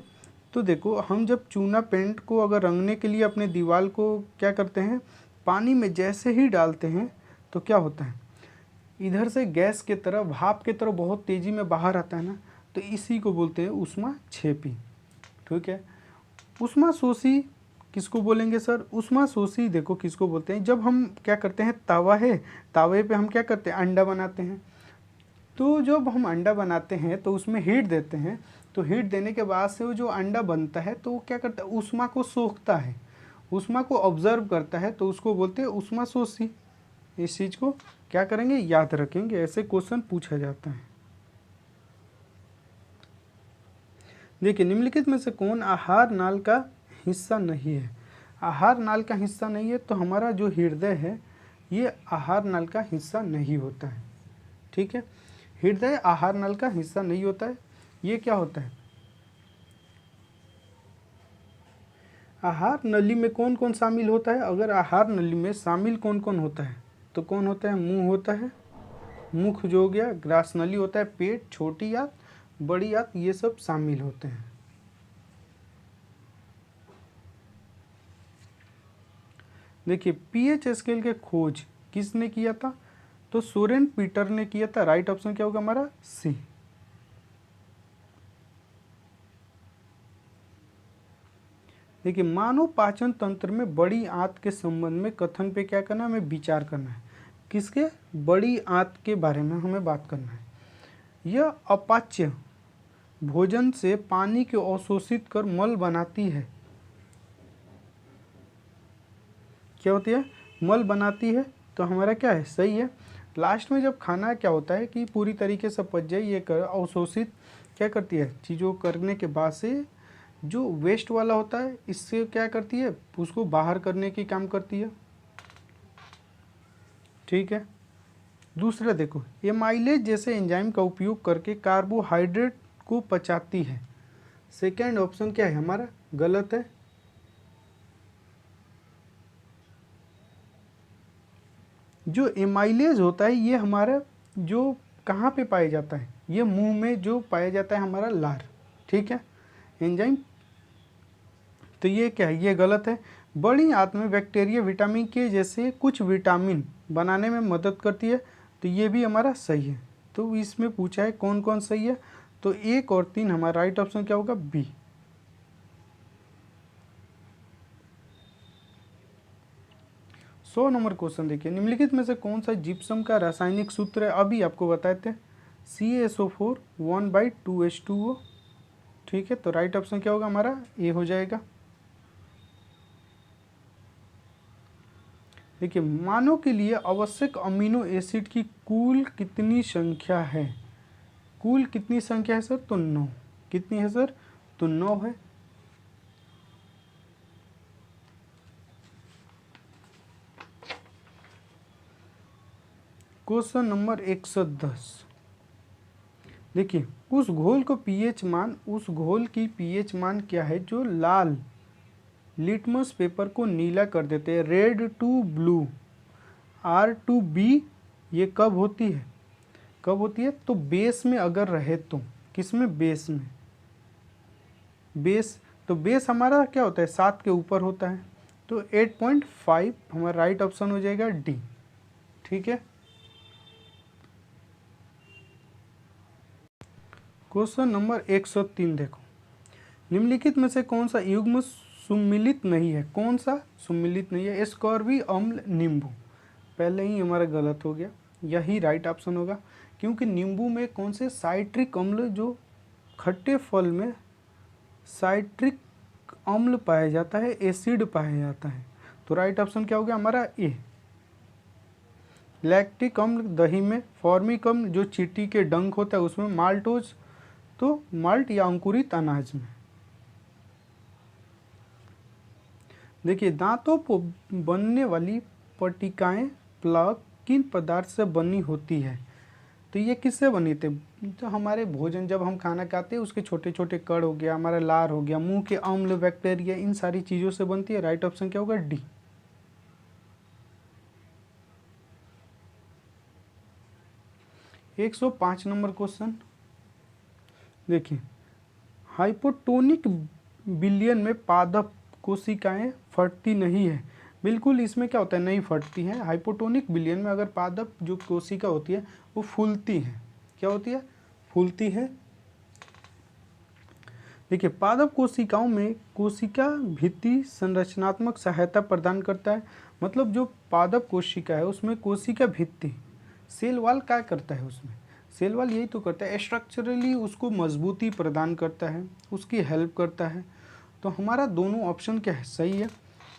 तो देखो हम जब चूना पेंट को अगर रंगने के लिए अपने दीवार को क्या करते हैं, पानी में जैसे ही डालते हैं तो क्या होता है, इधर से गैस के तरह, भाप के तरह बहुत तेज़ी में बाहर आता है ना, तो इसी को बोलते हैं ऊष्माक्षेपी, ठीक है। ऊष्माशोषी किसको बोलेंगे सर? ऊष्माशोषी देखो किसको बोलते हैं, जब हम क्या करते हैं, तवा है, तवे पे हम क्या करते हैं, अंडा बनाते हैं। तो जब हम अंडा बनाते हैं तो उसमें हीट देते हैं, तो हीट देने के बाद से वो जो अंडा बनता है तो वो क्या करता है, ऊष्मा को सोखता है, ऊष्मा को ऑब्जर्व करता है, तो उसको बोलते हैं ऊष्माशोषी। इस चीज़ को क्या करेंगे, याद रखेंगे, ऐसे क्वेश्चन पूछा जाता है। देखिए निम्नलिखित में से कौन आहार नाल का हिस्सा नहीं है? आहार नाल का हिस्सा नहीं है तो हमारा जो हृदय है ये आहार नाल का हिस्सा नहीं होता है, ठीक है। हृदय आहार नल का हिस्सा नहीं होता है। ये क्या होता है? आहार नली में कौन कौन शामिल होता है? अगर आहार नली में शामिल कौन कौन होता है तो कौन होता है? मुंह होता है, मुख जो हो गया, ग्रास नली होता है, पेट, छोटी आंत, बड़ी आंत, ये सब शामिल होते हैं। देखिए पीएच स्केल के खोज किसने किया था? तो सोरेन पीटर ने किया था। राइट ऑप्शन क्या होगा हमारा? C। देखिए मानव पाचन तंत्र में बड़ी आंत के संबंध में कथन पे क्या करना है, हमें विचार करना है। किसके? बड़ी आंत के बारे में हमें बात करना है। यह अपाच्य भोजन से पानी को अवशोषित कर मल बनाती है। क्या होती है? मल बनाती है। तो हमारा क्या है? सही है। लास्ट में जब खाना क्या होता है कि पूरी तरीके से पच जाए, ये कर अवशोषित क्या करती है, चीज़ों करने के बाद से जो वेस्ट वाला होता है इससे क्या करती है, उसको बाहर करने की काम करती है, ठीक है। दूसरा देखो, एमाइलेज जैसे एंजाइम का उपयोग करके कार्बोहाइड्रेट को पचाती है। सेकेंड ऑप्शन क्या है हमारा? गलत है। जो एमाइलेज होता है ये हमारा जो कहाँ पे पाया जाता है, ये मुंह में जो पाया जाता है हमारा लार, ठीक है, एंजाइम। तो ये क्या है? ये गलत है। बड़ी आंत में बैक्टीरिया विटामिन के जैसे कुछ विटामिन बनाने में मदद करती है, तो ये भी हमारा सही है। तो इसमें पूछा है कौन कौन सही है, तो 1 और 3 हमारा राइट ऑप्शन क्या होगा? B। 100 नंबर क्वेश्चन देखिए, निम्नलिखित में से कौन सा जिप्सम का रासायनिक सूत्र है? अभी आपको बताए थे, CaSO4 1/2H2O, ठीक है। तो राइट ऑप्शन क्या होगा हमारा? A हो जाएगा। देखिए मानव के लिए आवश्यक अमीनो एसिड की कुल कितनी संख्या है? कुल कितनी संख्या है सर? तो 9। कितनी है सर? तो 9 है। Question number 110। देखिए उस घोल की पीएच मान क्या है जो लाल लिटमस पेपर को नीला कर देते हैं? Red to blue, R to B. ये कब होती है? कब होती है? तो बेस में अगर रहे तो। किस में? बेस में। बेस, तो बेस हमारा क्या होता है? 7 के ऊपर होता है, तो 8.5 हमारा राइट ऑप्शन हो जाएगा डी। ठीक है। क्वेश्चन नंबर 103 देखो, निम्नलिखित में से कौन सा युग्म सुम्मिलित नहीं है? कौन सा सुम्मिलित नहीं है? स्कॉर्बी अम्ल नींबू। पहले ही हमारा गलत हो गया, यही राइट ऑप्शन होगा, क्योंकि नींबू में कौन से साइट्रिक अम्ल, जो खट्टे फल में साइट्रिक अम्ल पाया जाता है, एसिड पाया जाता है। तो राइट ऑप्शन क्या हो गया हमारा? ए। लैक्टिक अम्ल दही में, फॉर्मिक अम्ल जो चींटी के डंक होता है उसमें, माल्टोज तो माल्ट या अंकुरित अनाज में। देखिए दांतों पर बनने वाली पट्टिकाएं प्लाक किन पदार्थ से बनी होती है? तो ये किससे बनी थे? तो हमारे भोजन जब हम खाना खाते हैं उसके छोटे छोटे कण हो गया, हमारा लार हो गया, मुंह के अम्ल, बैक्टीरिया, इन सारी चीज़ों से बनती है। राइट ऑप्शन क्या होगा? डी। एक 105 नंबर क्वेश्चन देखिए, हाइपोटोनिक विलयन में पादप कोशिकाएं फटती नहीं है। बिल्कुल इसमें क्या होता है? नहीं फटती हैं। हाइपोटोनिक विलयन में अगर पादप जो कोशिका होती है वो फूलती है। क्या होती है? फूलती है। देखिए पादप कोशिकाओं में कोशिका भित्ति संरचनात्मक सहायता प्रदान करता है। मतलब जो पादप कोशिका है उसमें कोशिका भित्ति, सेल वॉल क्या करता है? उसमें सेल वॉल यही तो करता है, स्ट्रक्चरली उसको मजबूती प्रदान करता है, उसकी हेल्प करता है। तो हमारा दोनों ऑप्शन क्या है? सही है,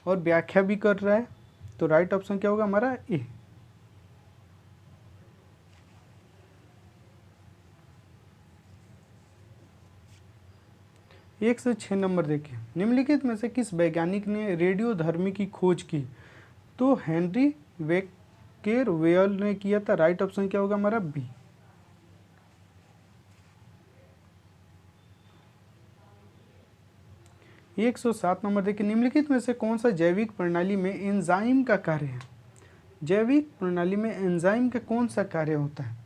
और व्याख्या भी कर रहा है। तो राइट ऑप्शन क्या होगा हमारा? ए। 1 से 6 नंबर देखिए, निम्नलिखित में से किस वैज्ञानिक ने रेडियोधर्मी की खोज की? तो हेनरी बेकेरवेल ने किया था। राइट ऑप्शन क्या होगा हमारा? बी। 107 नंबर देखिए, निम्नलिखित में से कौन सा जैविक प्रणाली में एंजाइम का कार्य है? जैविक प्रणाली में एंजाइम का कौन सा कार्य होता है?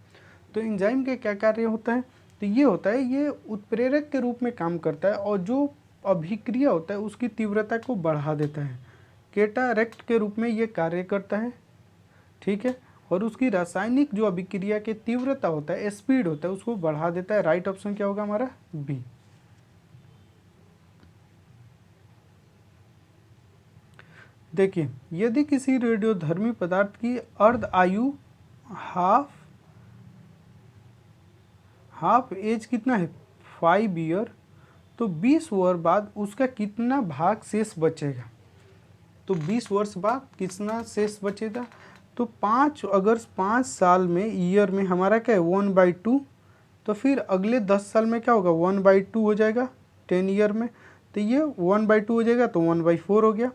तो एंजाइम का क्या कार्य होता है? तो ये होता है, ये उत्प्रेरक के रूप में काम करता है और जो अभिक्रिया होता है उसकी तीव्रता को बढ़ा देता है। कैटारेक्ट के रूप में ये कार्य करता है। ठीक है, और उसकी रासायनिक जो अभिक्रिया की तीव्रता होता है, स्पीड होता है, उसको बढ़ा देता है। राइट ऑप्शन क्या होगा हमारा? बी। देखिए यदि किसी रेडियोधर्मी पदार्थ की अर्ध आयु हाफ एज कितना है? 5 ईयर, तो 20 वर्ष बाद उसका कितना भाग शेष बचेगा? तो 20 वर्ष बाद कितना शेष बचेगा? तो 5, अगर 5 साल में, ईयर में हमारा क्या है? 1/2। तो फिर अगले 10 साल में क्या होगा? 1/2 हो जाएगा 10 ईयर में। तो ये 1/2 हो जाएगा, तो 1/4 हो गया।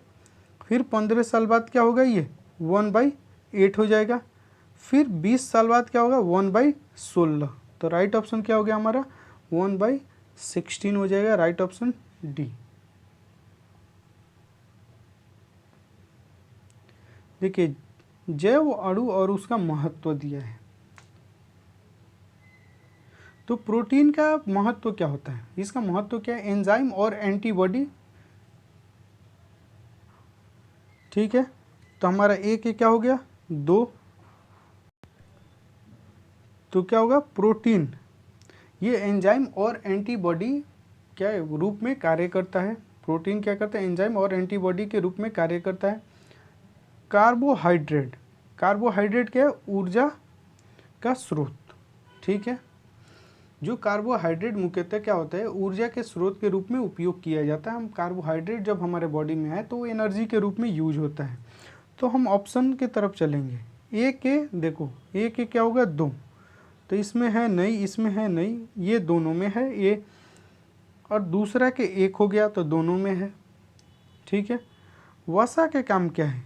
फिर 15 साल बाद क्या होगा? ये 1/8 हो जाएगा। फिर 20 साल बाद क्या होगा? 1/16। तो राइट ऑप्शन क्या हो गया हमारा? 1/16 हो जाएगा। Right option D. देखिए जैव अणु और उसका महत्व दिया है। तो प्रोटीन का महत्व क्या होता है? इसका महत्व क्या है? एंजाइम और एंटीबॉडी। ठीक है, तो हमारा एक क्या हो गया? 2। तो क्या होगा? प्रोटीन ये एंजाइम और एंटीबॉडी क्या रूप में कार्य करता है? प्रोटीन क्या करता है? एंजाइम और एंटीबॉडी के रूप में कार्य करता है। कार्बोहाइड्रेट, कार्बोहाइड्रेट क्या है? ऊर्जा का स्रोत। ठीक है, जो कार्बोहाइड्रेट मुख्यतः क्या होता है? ऊर्जा के स्रोत के रूप में उपयोग किया जाता है। हम कार्बोहाइड्रेट जब हमारे बॉडी में है तो वो एनर्जी के रूप में यूज होता है। तो हम ऑप्शन की तरफ चलेंगे। ए के देखो, ए के क्या होगा 2, तो इसमें है नहीं, इसमें है नहीं, ये दोनों में है ए, और दूसरा के 1 हो गया तो दोनों में है। ठीक है, वसा के काम क्या है?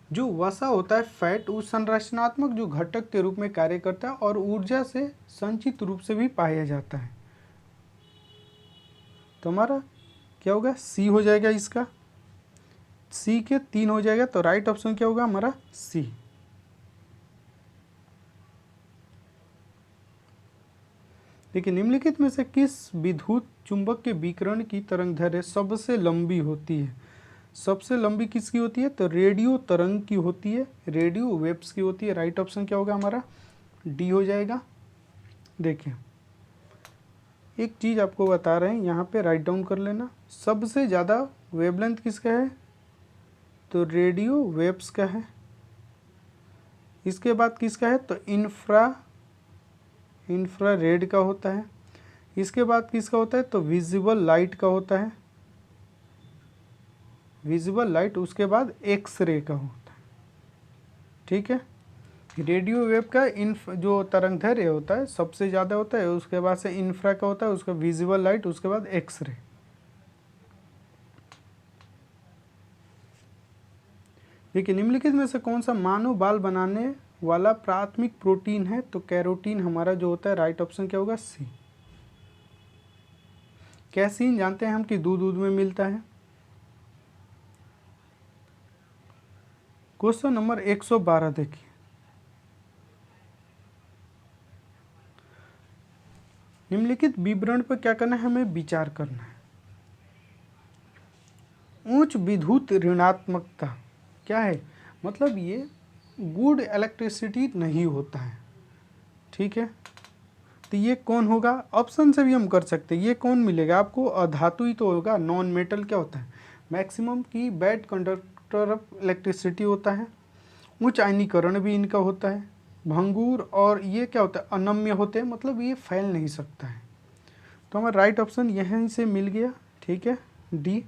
जो वसा होता है फैट, वो संरचनात्मक जो घटक के रूप में कार्य करता है और ऊर्जा से संचित रूप से भी पाया जाता है। तो हमारा क्या होगा? सी हो जाएगा, इसका सी के 3 हो जाएगा, तो राइट ऑप्शन क्या होगा हमारा? सी। देखिए, निम्नलिखित में से किस विद्युत चुंबक के विकिरण की तरंगदैर्घ्य सबसे लंबी होती है? सबसे लंबी किसकी होती है? तो रेडियो तरंग की होती है, रेडियो वेव्स की होती है। राइट ऑप्शन क्या होगा हमारा? डी हो जाएगा। देखिए, एक चीज़ आपको बता रहे हैं, यहाँ पे राइट डाउन कर लेना। सबसे ज़्यादा वेवलेंथ किसका है? तो रेडियो वेव्स का है। इसके बाद किसका है? तो इंफ्रारेड का होता है। इसके बाद किसका होता है? तो विजिबल लाइट का होता है, विजिबल लाइट। उसके बाद एक्सरे का होता है। ठीक है, रेडियो वेव का जो तरंगदैर्घ्य होता है सबसे ज़्यादा होता है, उसके बाद से इंफ्रा का होता है, उसका विजिबल लाइट, उसके बाद एक्सरे। देखिए, निम्नलिखित में से कौन सा मानव बाल बनाने वाला प्राथमिक प्रोटीन है? तो कैरोटीन हमारा जो होता है। राइट ऑप्शन क्या होगा? सी। कैसीन जानते हैं हम कि दूध में मिलता है। क्वेश्चन नंबर 112 देखिए, निम्नलिखित विवरण पर क्या करना है? हमें विचार करना है। उच्च विद्युत ऋणात्मकता क्या है? मतलब ये गुड इलेक्ट्रिसिटी नहीं होता है। ठीक है, तो ये कौन होगा? ऑप्शन से भी हम कर सकते हैं। ये कौन मिलेगा आपको? अधातु ही तो होगा। नॉन मेटल क्या होता है? मैक्सिमम की बैड कंडक्टर ऑफ इलेक्ट्रिसिटी होता है। उच्च आयनीकरण भी इनका होता है। भंगुर, और ये क्या होता है? अनम्य होते हैं, मतलब ये फैल नहीं सकता है। तो हमारा राइट ऑप्शन यहीं से मिल गया। ठीक है, डी।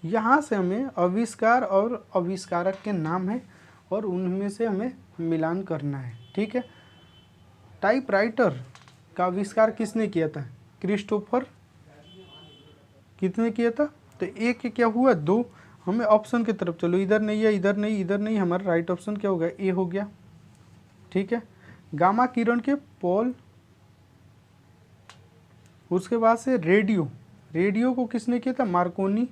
यहाँ से हमें आविष्कार और आविष्कारक के नाम है और उनमें से हमें मिलान करना है। ठीक है, टाइपराइटर का आविष्कार किसने किया था? क्रिस्टोफर। कितने किया था? तो एक क्या हुआ? 2। हमें ऑप्शन की तरफ चलो, इधर नहीं है, इधर नहीं, इधर नहीं, हमारा राइट ऑप्शन क्या होगा? ए हो गया। ठीक है, गामा किरण के पोल। उसके बाद से रेडियो को किसने किया था? मार्कोनी।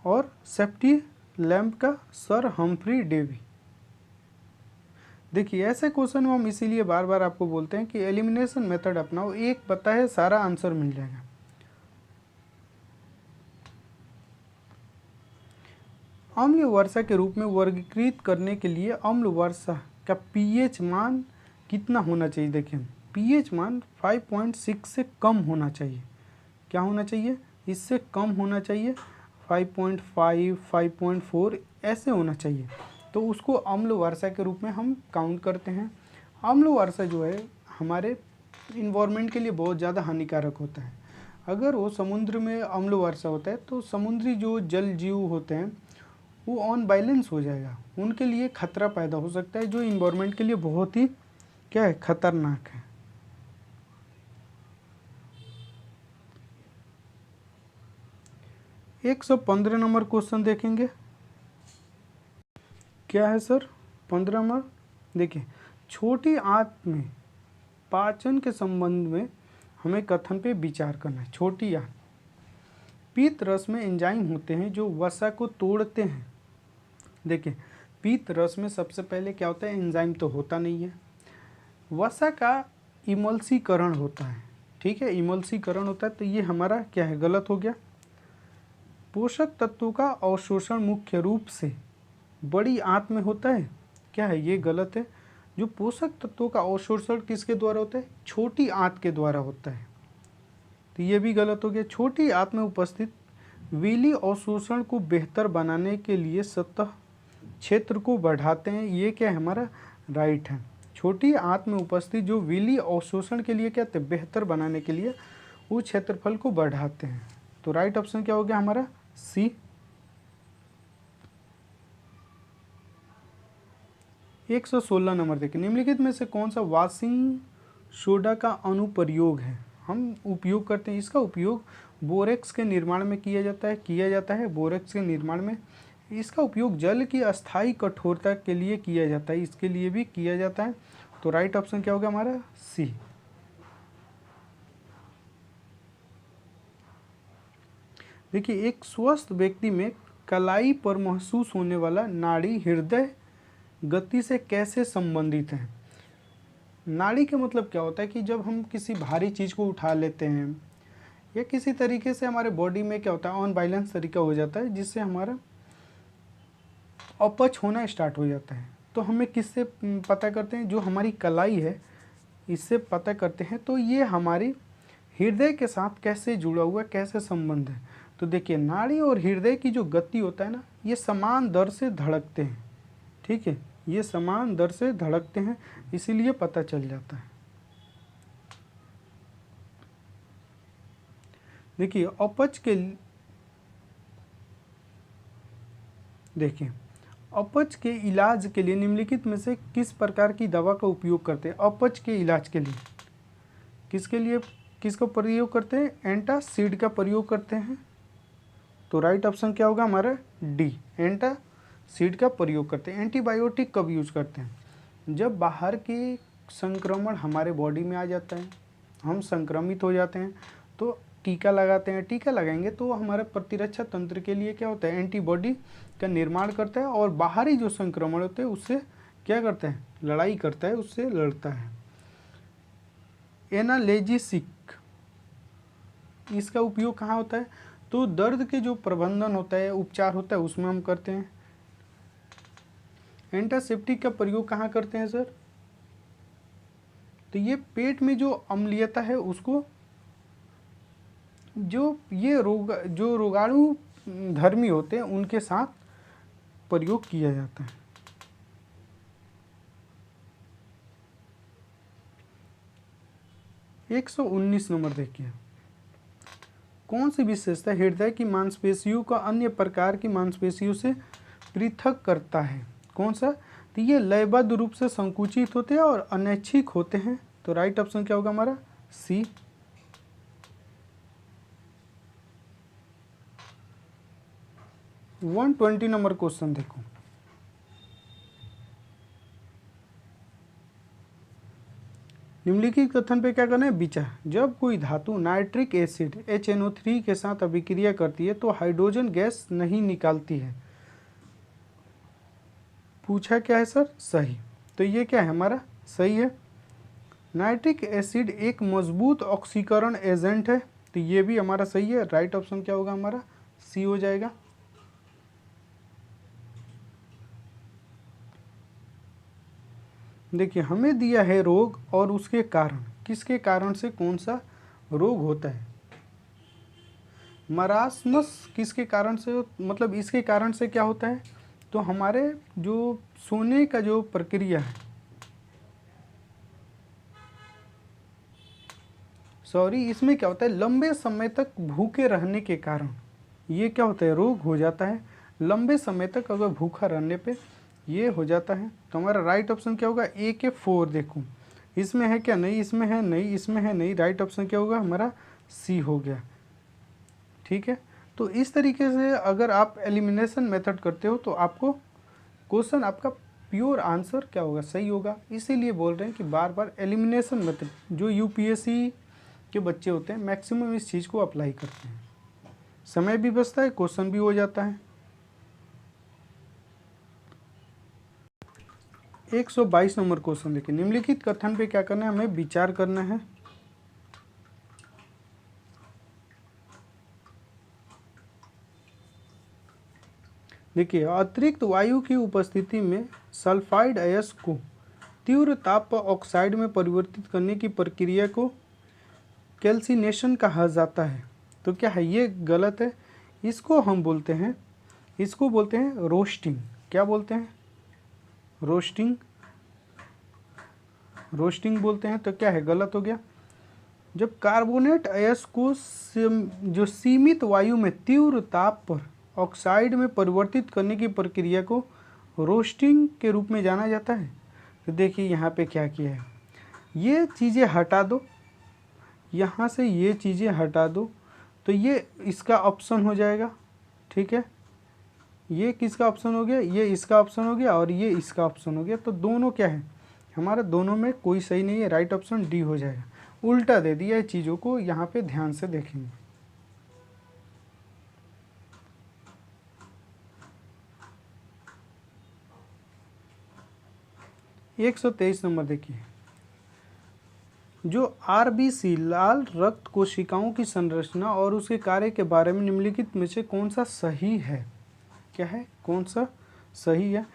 और सेफ्टी लैंप का सर हम्फ्री डेवी। देखिए, ऐसे क्वेश्चन में हम इसीलिए बार बार आपको बोलते हैं कि एलिमिनेशन मेथड अपनाओ, एक पता है सारा आंसर मिल जाएगा। अम्ल वर्षा के रूप में वर्गीकृत करने के लिए अम्ल वर्षा का पीएच मान कितना होना चाहिए? देखिए, पीएच मान 5.6 से कम होना चाहिए। क्या होना चाहिए? इससे कम होना चाहिए। 5.5, 5.4 ऐसे होना चाहिए, तो उसको अम्ल वर्षा के रूप में हम काउंट करते हैं। अम्ल वर्षा जो है हमारे इन्वायरमेंट के लिए बहुत ज़्यादा हानिकारक होता है। अगर वो समुद्र में अम्ल वर्षा होता है तो समुद्री जो जल जीव होते हैं वो ऑन बैलेंस हो जाएगा, उनके लिए खतरा पैदा हो सकता है, जो इन्वायरमेंट के लिए बहुत ही क्या है? खतरनाक है। एक 115 नंबर क्वेश्चन देखेंगे। क्या है सर? 15 नंबर देखिए, छोटी आंत में पाचन के संबंध में हमें कथन पे विचार करना है। छोटी आंत, पीत रस में एंजाइम होते हैं जो वसा को तोड़ते हैं। देखिए, पीत रस में सबसे पहले क्या होता है? एंजाइम तो होता नहीं है। वसा का इमल्सीकरण होता है। ठीक है, इमल्सीकरण होता है, तो ये हमारा क्या है? गलत हो गया। पोषक तत्वों का अवशोषण मुख्य रूप से बड़ी आंत में होता है। क्या है? ये गलत है। जो पोषक तत्वों का अवशोषण किसके द्वारा होता है? छोटी आंत के द्वारा होता है, तो ये भी गलत हो गया। छोटी आंत में उपस्थित विली अवशोषण को बेहतर बनाने के लिए सतह क्षेत्र को बढ़ाते हैं। ये क्या है? हमारा राइट है। छोटी आंत में उपस्थित जो विली अवशोषण के लिए क्या होते हैं, बेहतर बनाने के लिए उस क्षेत्रफल को बढ़ाते हैं। तो राइट ऑप्शन क्या हो गया हमारा, सी। 116 नंबर देखिए, निम्नलिखित में से कौन सा वॉशिंग सोडा का अनुप्रयोग है। हम उपयोग करते हैं, इसका उपयोग बोरेक्स के निर्माण में किया जाता है बोरेक्स के निर्माण में। इसका उपयोग जल की अस्थायी कठोरता के लिए किया जाता है, इसके लिए भी किया जाता है। तो राइट ऑप्शन क्या होगा हमारा, सी। देखिए, एक स्वस्थ व्यक्ति में कलाई पर महसूस होने वाला नाड़ी हृदय गति से कैसे संबंधित है। नाड़ी का मतलब क्या होता है कि जब हम किसी भारी चीज़ को उठा लेते हैं या किसी तरीके से हमारे बॉडी में क्या होता है, अनबैलेंस तरीका हो जाता है, जिससे हमारा अपच होना स्टार्ट हो जाता है। तो हमें किससे पता करते हैं, जो हमारी कलाई है इससे पता करते हैं। तो ये हमारी हृदय के साथ कैसे जुड़ा हुआ है, कैसे संबंध है। तो देखिए, नाड़ी और हृदय की जो गति होता है ना, ये समान दर से धड़कते हैं, ठीक है, ये समान दर से धड़कते हैं, इसीलिए पता चल जाता है। देखिए, अपच के इलाज के लिए निम्नलिखित में से किस प्रकार की दवा का उपयोग करते हैं। अपच के इलाज के लिए किसका प्रयोग करते हैं, एंटासिड का प्रयोग करते हैं। तो राइट ऑप्शन क्या होगा हमारा, डी, एंटासिड का प्रयोग करते हैं। एंटीबायोटिक कब यूज करते हैं, जब बाहर के संक्रमण हमारे बॉडी में आ जाता है, हम संक्रमित हो जाते हैं, तो टीका लगाते हैं। टीका लगाएंगे तो हमारे प्रतिरक्षा तंत्र के लिए क्या होता है, एंटीबॉडी का निर्माण करता है और बाहरी जो संक्रमण होते हैं उससे क्या करता है, लड़ाई करता है, उससे लड़ता है। एनाल्जेसिक, इसका उपयोग कहाँ होता है, तो दर्द के जो प्रबंधन होता है, उपचार होता है, उसमें हम करते हैं। एंटासेप्टिक का प्रयोग कहाँ करते हैं सर, तो ये पेट में जो अम्लीयता है उसको, जो रोगाणु धर्मी होते हैं उनके साथ प्रयोग किया जाता है। एक 119 नंबर देखिए, कौन सी विशेषता हृदय की मांसपेशियों का अन्य प्रकार की मांसपेशियों से पृथक करता है। कौन सा, तो ये लयबद्ध रूप से संकुचित होते हैं और अनैच्छिक होते हैं। तो राइट ऑप्शन क्या होगा हमारा, सी। वन 120 नंबर क्वेश्चन देखो, निम्नलिखित कथन पे क्या करना है, विचार। जब कोई धातु नाइट्रिक एसिड HNO3 के साथ अभिक्रिया करती है तो हाइड्रोजन गैस नहीं निकालती है। पूछा क्या है सर, सही। तो ये क्या है हमारा, सही है। नाइट्रिक एसिड एक मजबूत ऑक्सीकरण एजेंट है, तो ये भी हमारा सही है। राइट ऑप्शन क्या होगा हमारा, सी हो जाएगा। देखिए, हमें दिया है रोग और उसके कारण, किसके कारण से कौन सा रोग होता है। मरासमस किसके कारण से, मतलब इसके कारण से क्या होता है, तो हमारे जो सोने का जो प्रक्रिया है, इसमें क्या होता है, लंबे समय तक भूखे रहने के कारण ये क्या होता है, रोग हो जाता है। लंबे समय तक अगर भूखा रहने पे ये हो जाता है। तो हमारा राइट ऑप्शन क्या होगा, ए के 4 देखो, इसमें है क्या, नहीं, इसमें है नहीं, इसमें है नहीं। राइट ऑप्शन क्या होगा हमारा, सी हो गया, ठीक है। तो इस तरीके से अगर आप एलिमिनेशन मेथड करते हो तो आपको क्वेश्चन, आपका प्योर आंसर क्या होगा, सही होगा। इसीलिए बोल रहे हैं कि बार बार एलिमिनेशन मेथड जो यूपीएससी के बच्चे होते हैं मैक्सिमम इस चीज़ को अप्लाई करते हैं, समय भी बचता है, क्वेश्चन भी हो जाता है। 122 नंबर क्वेश्चन देखिए, निम्नलिखित कथन पे क्या करना है, हमें विचार करना है। देखिए, अतिरिक्त वायु की उपस्थिति में सल्फाइड अयस्क को तीव्र ताप पर ऑक्साइड में परिवर्तित करने की प्रक्रिया को कैल्सिनेशन कहा जाता है। तो क्या है, ये गलत है। इसको हम बोलते हैं, रोस्टिंग। क्या बोलते हैं, रोस्टिंग। रोस्टिंग बोलते हैं, तो क्या है, गलत हो गया। जब कार्बोनेट अयस्क को जो सीमित वायु में तीव्र ताप पर ऑक्साइड में परिवर्तित करने की प्रक्रिया को रोस्टिंग के रूप में जाना जाता है। तो देखिए यहाँ पे क्या किया है, ये चीज़ें हटा दो, यहाँ से ये चीज़ें हटा दो, तो ये इसका ऑप्शन हो जाएगा, ठीक है। ये किसका ऑप्शन हो गया, ये इसका ऑप्शन हो गया और ये इसका ऑप्शन हो गया। तो दोनों क्या है हमारा, दोनों में कोई सही नहीं है, राइट ऑप्शन डी हो जाएगा। उल्टा दे दिया है चीज़ों को, यहाँ पे ध्यान से देखेंगे। 123 नंबर देखिए, जो आरबीसी लाल रक्त कोशिकाओं की संरचना और उसके कार्य के बारे में निम्नलिखित में से कौन सा सही है, क्या है, कौन सा सही है।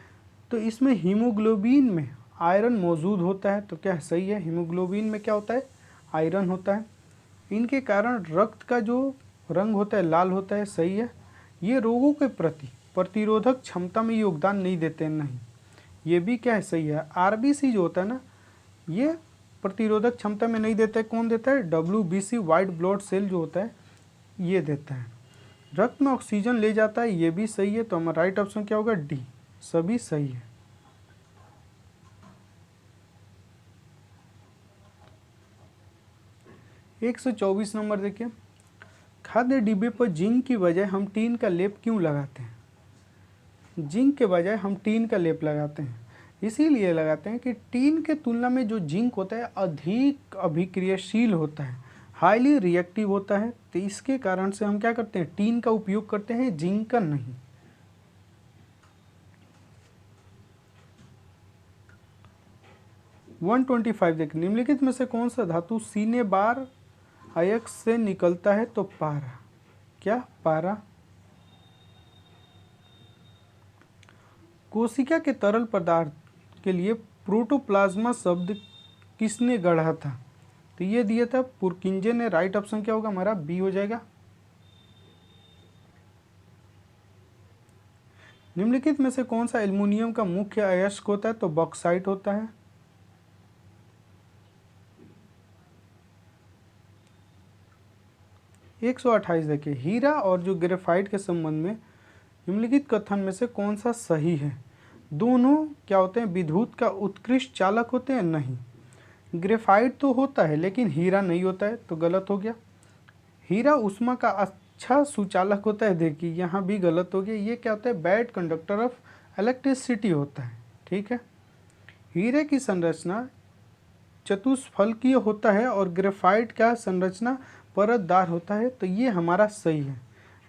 तो इसमें हीमोग्लोबिन में आयरन मौजूद होता है, तो क्या है, सही है। हीमोग्लोबिन में क्या होता है, आयरन होता है। इनके कारण रक्त का जो रंग होता है लाल होता है, सही है। ये रोगों के प्रति प्रतिरोधक क्षमता में योगदान नहीं देते हैं, नहीं, ये भी क्या है, सही है। आरबीसी जो होता है ना, ये प्रतिरोधक क्षमता में नहीं देता है, कौन देता है, डब्ल्यूबीसी वाइट ब्लड सेल जो होता है ये देता है। रक्त में ऑक्सीजन ले जाता है, ये भी सही है। तो हमारा राइट ऑप्शन क्या होगा, डी, सभी सही है। एक 124 नंबर देखिए, खाद्य डिब्बे पर जिंक की बजाय हम टीन का लेप क्यों लगाते हैं। जिंक के बजाय हम टीन का लेप लगाते हैं, इसीलिए लगाते हैं कि टीन के तुलना में जो जिंक होता है अधिक अभिक्रियाशील होता है, हाईली रिएक्टिव होता है। तो इसके कारण से हम क्या करते हैं, टीन का उपयोग करते हैं, जिंक का नहीं। वन 125 देखिए, निम्नलिखित में से कौन सा धातु सीने बार अयस्क से निकलता है। तो पारा, क्या, पारा। कोशिका के तरल पदार्थ के लिए प्रोटोप्लाज्मा शब्द किसने गढ़ा था। तो ये दिया था पुरकिंजे ने। राइट ऑप्शन क्या होगा हमारा, बी हो जाएगा। निम्नलिखित में से कौन सा एल्युमिनियम का मुख्य अयस्क होता है। तो बॉक्साइट होता है। एक 128 देखिए, हीरा और जो ग्रेफाइट के संबंध में निम्नलिखित कथन में से कौन सा सही है। दोनों क्या होते हैं, विद्युत का उत्कृष्ट चालक होते हैं, नहीं। ग्रेफाइट तो होता है लेकिन हीरा नहीं होता है, तो गलत हो गया। हीरा ऊष्मा का अच्छा सुचालक होता है, देखिए यहाँ भी गलत हो गया। ये क्या होता है, बैड कंडक्टर ऑफ इलेक्ट्रिसिटी होता है, ठीक है। हीरे की संरचना चतुष्फलकीय होता है और ग्रेफाइट का संरचना परतदार होता है। तो ये हमारा सही है।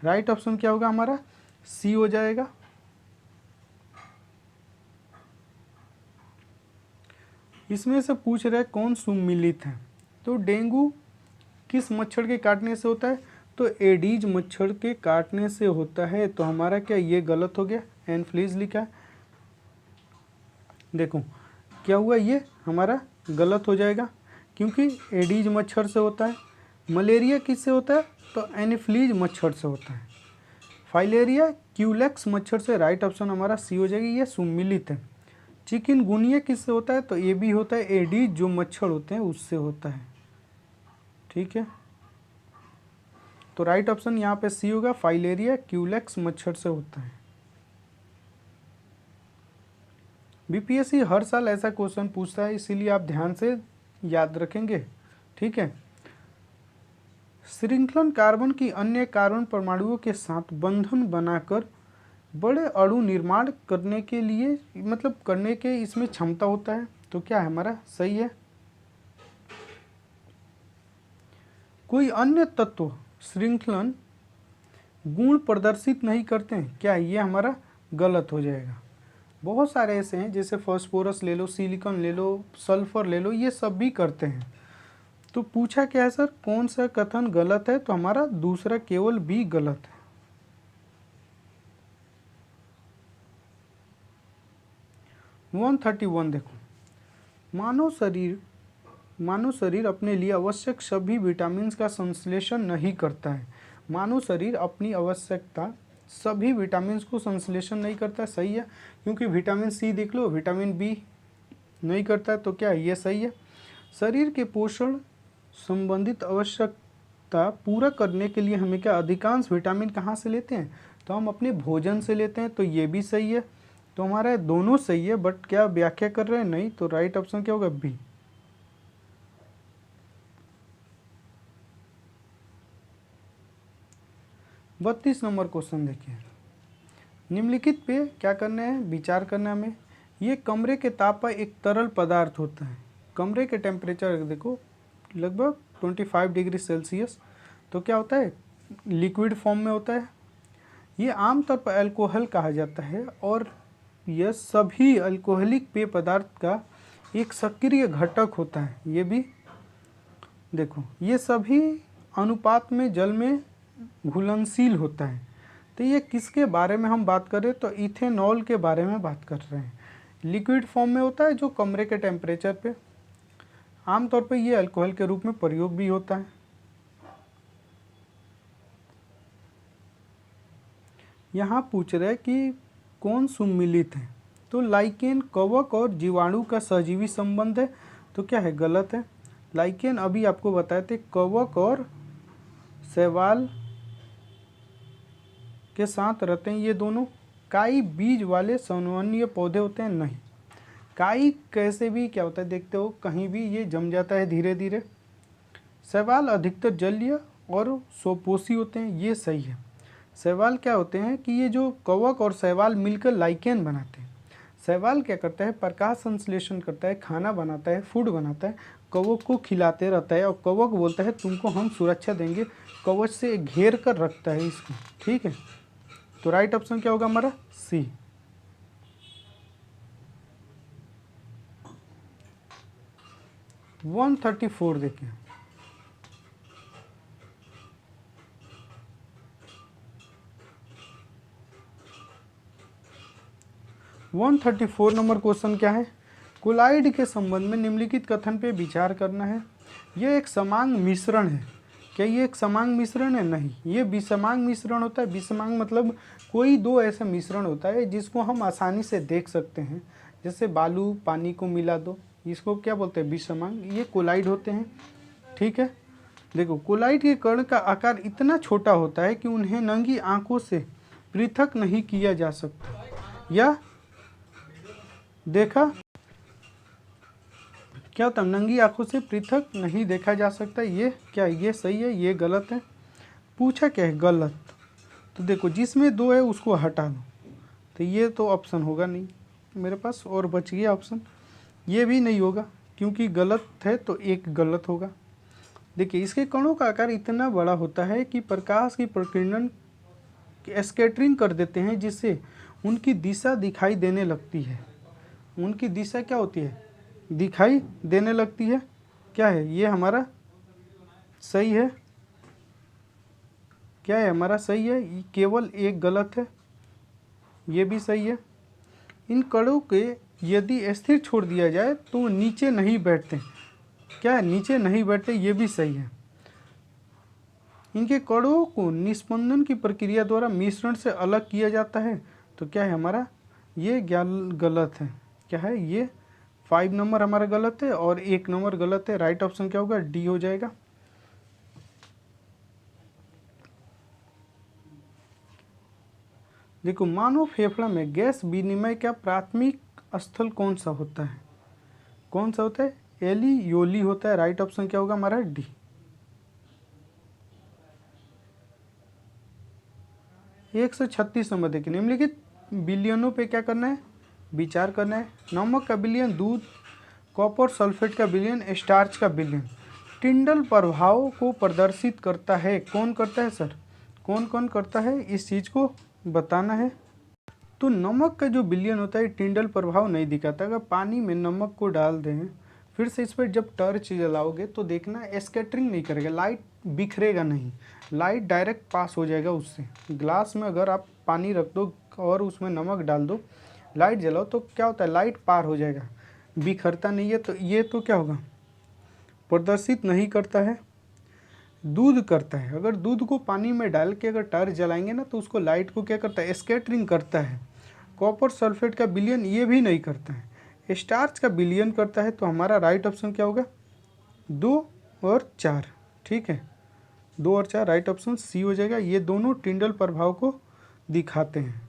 राइट ऑप्शन क्या होगा हमारा, सी हो जाएगा। इसमें से पूछ रहे कौन सुम्मिलित है। तो डेंगू किस मच्छर के काटने से होता है। तो एडीज मच्छर के काटने से होता है। तो हमारा क्या, ये गलत हो गया, एनफ्लूएंजा लिखा है। देखो क्या हुआ, ये हमारा गलत हो जाएगा क्योंकि एडीज मच्छर से होता है। मलेरिया किससे होता है। तो एनफ्लूएंजा मच्छर से होता है। फाइलेरिया क्यूलेक्स मच्छर से। राइट ऑप्शन हमारा सी हो जाएगी, ये सुम्मिलित है। चिकनगुनिया किससे होता है। तो ये भी होता है, एडीज जो मच्छर होते हैं उससे होता है, ठीक है। तो राइट ऑप्शन यहाँ पे सी होगा, फाइलेरिया क्यूलेक्स मच्छर से होता है। बीपीएससी हर साल ऐसा क्वेश्चन पूछता है, इसीलिए आप ध्यान से याद रखेंगे, ठीक है। श्रृंखलन कार्बन की अन्य कार्बन परमाणुओं के साथ बंधन बनाकर बड़े अणु निर्माण करने के लिए, मतलब करने के इसमें क्षमता होता है। तो क्या है हमारा, सही है। कोई अन्य तत्व श्रृंखलन गुण प्रदर्शित नहीं करते हैं, क्या ये हमारा गलत हो जाएगा। बहुत सारे ऐसे हैं, जैसे फास्फोरस ले लो, सिलिकॉन ले लो, सल्फर ले लो, ये सब भी करते हैं। तो पूछा क्या है सर, कौन सा कथन गलत है। तो हमारा दूसरा केवल बी गलत है। वन 131 देखो, मानव शरीर अपने लिए आवश्यक सभी विटामिन का संश्लेषण नहीं करता है। मानव शरीर अपनी आवश्यकता सभी विटामिन को संश्लेषण नहीं करता है, सही है। क्योंकि विटामिन सी देख लो, विटामिन बी नहीं करता है, तो क्या है, ये सही है। शरीर के पोषण संबंधित आवश्यकता पूरा करने के लिए हमें क्या अधिकांश विटामिन कहाँ से लेते हैं, तो हम अपने भोजन से लेते हैं, तो ये भी सही है। तो हमारा दोनों सही है, बट क्या व्याख्या कर रहे हैं, नहीं, तो राइट ऑप्शन क्या होगा, बी। 32 नंबर क्वेश्चन देखिए। निम्नलिखित पे क्या करना है, विचार करना है हमें। ये कमरे के ताप पर एक तरल पदार्थ होता है। कमरे के टेम्परेचर देखो लगभग 25 डिग्री सेल्सियस, तो क्या होता है, लिक्विड फॉर्म में होता है। ये आमतौर पर अल्कोहल कहा जाता है और यह सभी अल्कोहलिक पेय पदार्थ का एक सक्रिय घटक होता है। ये भी देखो, ये सभी अनुपात में जल में घुलनशील होता है। तो ये किसके बारे में हम बात कर रहे हैं, तो इथेनॉल के बारे में बात कर रहे हैं। लिक्विड फॉर्म में होता है जो कमरे के टेम्परेचर पे, आमतौर पे ये अल्कोहल के रूप में प्रयोग भी होता है। यहाँ पूछ रहे हैं कि कौन सुम्मिलित है, तो लाइकेन कवक और जीवाणु का सहजीवी संबंध है, तो क्या है, गलत है। लाइकेन अभी आपको बताए थे कवक और शैवाल के साथ रहते हैं ये दोनों। काई बीज वाले संवहनीय पौधे होते हैं, नहीं। काई कैसे भी क्या होता है देखते हो, कहीं भी ये जम जाता है धीरे धीरे। शैवाल अधिकतर जलीय और स्वपोषी होते हैं, ये सही है। शैवाल क्या होते हैं कि ये जो कवक और शैवाल मिलकर लाइकेन बनाते हैं। शैवाल क्या करता है, प्रकाश संश्लेषण करता है, खाना बनाता है, फूड बनाता है, कवक को खिलाते रहता है, और कवक बोलता है तुमको हम सुरक्षा देंगे, कवच से घेर कर रखता है इसको, ठीक है। तो राइट ऑप्शन क्या होगा हमारा, सी। वन 134 देखिए। वन 134 नंबर क्वेश्चन क्या है, कोलाइड के संबंध में निम्नलिखित कथन पे विचार करना है। यह एक समांग मिश्रण है। क्या ये एक समांग मिश्रण है, नहीं, ये विषमांग मिश्रण होता है। विषमांग मतलब कोई दो ऐसा मिश्रण होता है जिसको हम आसानी से देख सकते हैं, जैसे बालू पानी को मिला दो, इसको क्या बोलते हैं, विषमांग। ये कोलाइड होते हैं, ठीक है। देखो, कोलाइड के कण का आकार इतना छोटा होता है कि उन्हें नंगी आंखों से पृथक नहीं किया जा सकता, या देखा क्या होता है, नंगी आंखों से पृथक नहीं देखा जा सकता। ये क्या, ये सही है, ये गलत है। पूछा क्या है, गलत। तो देखो, जिसमें दो है उसको हटा दो, तो ये तो ऑप्शन होगा नहीं मेरे पास, और बच गया ऑप्शन। ये भी नहीं होगा क्योंकि गलत है, तो एक गलत होगा। देखिए, इसके कणों का आकार इतना बड़ा होता है कि प्रकाश की प्रकीर्णन स्कैटरिंग कर देते हैं, जिससे उनकी दिशा दिखाई देने लगती है। उनकी दिशा क्या होती है, दिखाई देने लगती है। क्या है, ये हमारा सही है। क्या है, हमारा सही है, केवल एक गलत है, ये भी सही है। इन कणों के यदि स्थिर छोड़ दिया जाए तो नीचे नहीं बैठते। क्या है, नीचे नहीं बैठते, ये भी सही है। इनके कणों को निस्पंदन की प्रक्रिया द्वारा मिश्रण से अलग किया जाता है, तो क्या है हमारा, ये गलत है। क्या है, ये 5 नंबर हमारा गलत है और 1 नंबर गलत है। राइट ऑप्शन क्या होगा, डी हो जाएगा। देखो, मानव फेफड़ा में गैस विनिमय का प्राथमिक स्थल कौन सा होता है, कौन सा होता है, एलियोली होता है। राइट ऑप्शन क्या होगा हमारा, डी। एक 136 नंबर देखिए। निम्नलिखित विलयनों पे क्या करना है, विचार करना है। नमक का विलयन, दूध, कॉपर सल्फेट का विलयन, स्टार्च का विलयन टिंडल प्रभाव को प्रदर्शित करता है। कौन करता है सर, कौन कौन करता है, इस चीज़ को बताना है। तो नमक का जो विलयन होता है टिंडल प्रभाव नहीं दिखाता। अगर पानी में नमक को डाल दें, फिर से इस पर जब टर्च जलाओगे तो देखना स्कैटरिंग नहीं करेगा, लाइट बिखरेगा नहीं, लाइट डायरेक्ट पास हो जाएगा उससे। ग्लास में अगर आप पानी रख दो और उसमें नमक डाल दो, लाइट जलाओ, तो क्या होता है, लाइट पार हो जाएगा, बिखरता नहीं है। तो ये तो क्या होगा, प्रदर्शित नहीं करता है। दूध करता है, अगर दूध को पानी में डाल के अगर टर्च जलाएंगे ना, तो उसको लाइट को क्या करता है, स्कैटरिंग करता है। कॉपर सल्फेट का विलयन ये भी नहीं करता है। स्टार्च का विलयन करता है, तो हमारा राइट ऑप्शन क्या होगा 2 और 4। ठीक है, 2 और 4 राइट ऑप्शन सी हो जाएगा। ये दोनों टिंडल प्रभाव को दिखाते हैं।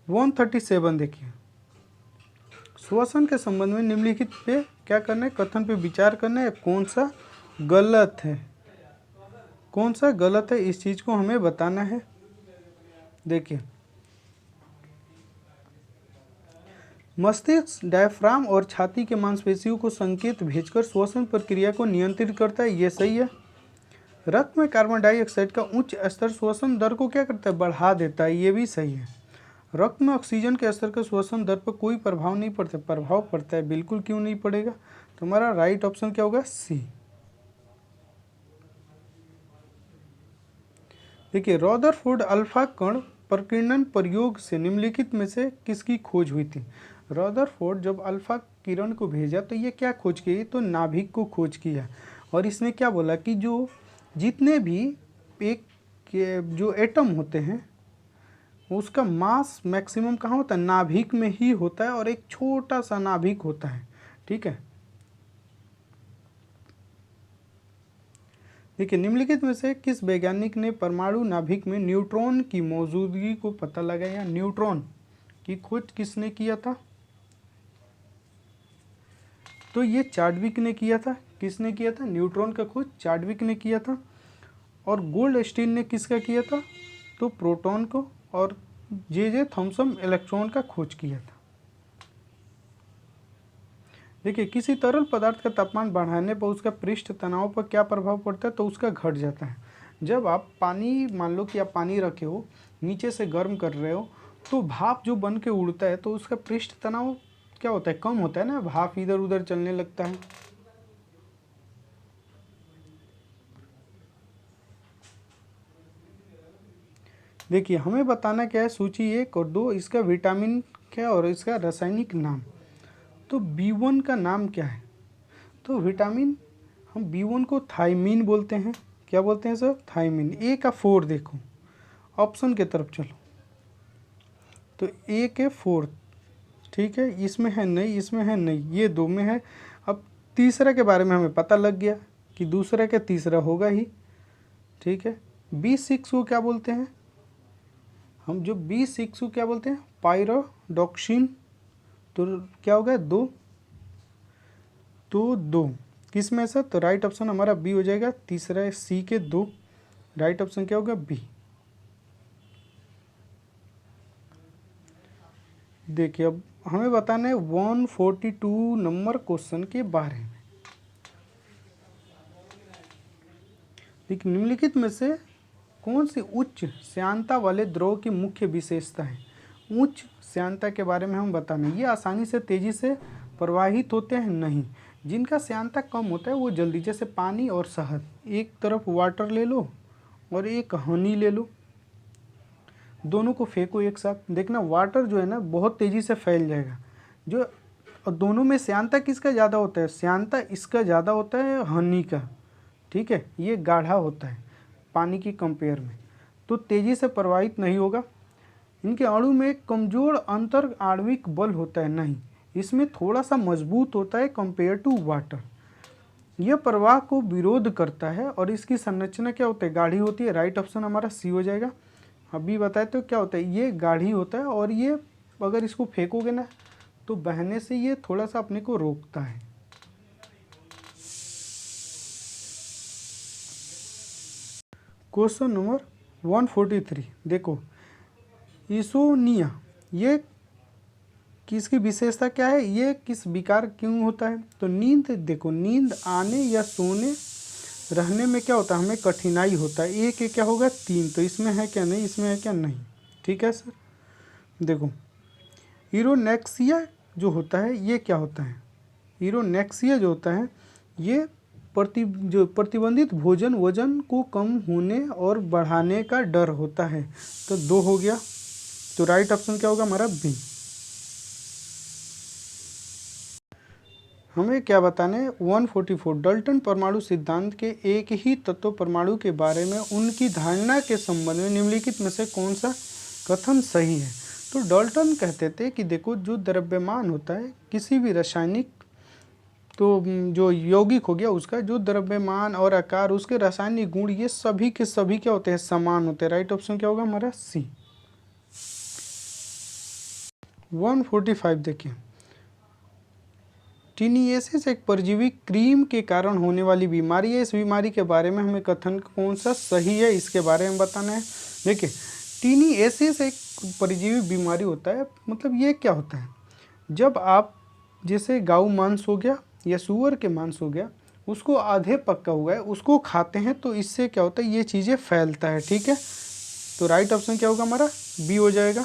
137 देखिए, श्वसन के संबंध में निम्नलिखित पे क्या करना है, कथन पे विचार करना है, कौन सा गलत है, कौन सा गलत है, इस चीज को हमें बताना है। देखिए, मस्तिष्क डायफ्राम और छाती के मांसपेशियों को संकेत भेजकर श्वसन प्रक्रिया को नियंत्रित करता है, ये सही है। रक्त में कार्बन डाइऑक्साइड का उच्च स्तर श्वसन दर को क्या करता है, बढ़ा देता है, ये भी सही है। रक्त में ऑक्सीजन के स्तर का श्वसन दर पर कोई प्रभाव नहीं पड़ता, प्रभाव पड़ता है, बिल्कुल क्यों नहीं पड़ेगा, तो हमारा राइट ऑप्शन क्या होगा सी। देखिए, रॉदरफोर्ड अल्फा कण प्रकीर्णन प्रयोग से निम्नलिखित में से किसकी खोज हुई थी। रॉदरफोर्ड जब अल्फा किरण को भेजा तो ये क्या खोज की, तो नाभिक को खोज किया, और इसने क्या बोला कि जो जितने भी एक जो एटम होते हैं उसका मास मैक्सिमम कहाँ होता है, नाभिक में ही होता है, और एक छोटा सा नाभिक होता है। ठीक है, देखिए, निम्नलिखित में से किस वैज्ञानिक ने परमाणु नाभिक में न्यूट्रॉन की मौजूदगी को पता लगाया। न्यूट्रॉन की खोज किसने किया था, तो ये चार्डविक ने किया था। किसने किया था, न्यूट्रॉन का खोज चार्डविक ने किया था। और गोल्डस्टीन ने किसका किया था, तो प्रोटॉन को। और जे थॉम्सन इलेक्ट्रॉन का खोज किया था। देखिए, किसी तरल पदार्थ का तापमान बढ़ाने पर उसका पृष्ठ तनाव पर क्या प्रभाव पड़ता है, तो उसका घट जाता है। जब आप पानी, मान लो कि आप पानी रखे हो, नीचे से गर्म कर रहे हो, तो भाप जो बन के उड़ता है तो उसका पृष्ठ तनाव क्या होता है, कम होता है ना, भाप इधर उधर चलने लगता है। देखिए, हमें बताना क्या है, सूची 1 और 2, इसका विटामिन क्या और इसका रासायनिक नाम। तो B1 का नाम क्या है, तो विटामिन हम B1 को थायमीन बोलते हैं। क्या बोलते हैं सर, थायमीन। ए का 4 देखो, ऑप्शन के तरफ चलो, तो ए के 4, ठीक है, इसमें है नहीं, इसमें है नहीं, ये 2 में है। अब तीसरा के बारे में हमें पता लग गया कि दूसरा का तीसरा होगा ही। ठीक है, B6 को क्या बोलते हैं हम, जो B6 को क्या बोलते हैं, पायरोडॉक्सिन। तो क्या हो गया 2, तो 2 किस में सर, तो राइट ऑप्शन हमारा बी हो जाएगा। तीसरा है सी के 2, राइट ऑप्शन क्या होगा बी। देखिए, अब हमें बताना है 142 नंबर क्वेश्चन के बारे में। निम्नलिखित में से कौन सी उच्च श्यानता वाले द्रव की मुख्य विशेषता है। उच्च श्यानता के बारे में हम बताना, ये आसानी से तेजी से प्रवाहित होते हैं नहीं। जिनका श्यानता कम होता है वो जल्दी, जैसे पानी और शहद, एक तरफ वाटर ले लो और एक हनी ले लो, दोनों को फेंको एक साथ, देखना वाटर जो है ना बहुत तेज़ी से फैल जाएगा। जो और दोनों में श्यानता किसका ज़्यादा होता है, श्यानता इसका ज़्यादा होता है हनी का। ठीक है, ये गाढ़ा होता है पानी की कंपेयर में, तो तेज़ी से प्रवाहित नहीं होगा। इनके अणु में कमज़ोर अंतर आणविक बल होता है नहीं, इसमें थोड़ा सा मजबूत होता है कंपेयर टू वाटर। यह प्रवाह को विरोध करता है और इसकी संरचना क्या होती है, गाढ़ी होती है। राइट ऑप्शन हमारा सी हो जाएगा। अभी बताए तो क्या होता है, ये गाढ़ी होता है और ये अगर इसको फेंकोगे ना तो बहने से ये थोड़ा सा अपने को रोकता है। क्वेश्चन नंबर 143 देखो, इसोनिया ये किसकी विशेषता क्या है, ये किस विकार क्यों होता है, तो नींद। देखो, नींद आने या सोने रहने में क्या होता है, हमें कठिनाई होता है। एक क्या होगा 3, तो इसमें है क्या नहीं, इसमें है क्या नहीं। ठीक है सर, देखो ईरोनेक्सिया जो होता है ये क्या होता है, ईरोनेक्सिया जो होता है ये प्रतिबंधित भोजन वजन को कम होने और बढ़ाने का डर होता है। तो 2 हो गया, तो राइट ऑप्शन क्या होगा हमारा बी। हमें क्या बताने 144 डल्टन परमाणु सिद्धांत के एक ही तत्व परमाणु के बारे में उनकी धारणा के संबंध में निम्नलिखित में से कौन सा कथन सही है। तो डाल्टन कहते थे कि देखो जो द्रव्यमान होता है किसी भी रासायनिक, तो जो यौगिक हो गया उसका जो द्रव्यमान और आकार, उसके रासायनिक गुण, ये सभी के सभी क्या होते हैं, समान होते हैं। राइट ऑप्शन क्या होगा हमारा सी। 145 देखिए, टीनिएसिस एक परजीवी क्रीम के कारण होने वाली बीमारी है। इस बीमारी के बारे में हमें कथन कौन सा सही है इसके बारे में बताना है। देखिए टीनिएसिस एक परजीवी बीमारी होता है, मतलब ये क्या होता है, जब आप जैसे गाय मांस हो गया या सूअर के मांस हो गया, उसको आधे पका हुआ है उसको खाते हैं तो इससे क्या होता है, ये चीज़ें फैलता है। ठीक है, तो राइट ऑप्शन क्या होगा हमारा बी हो जाएगा।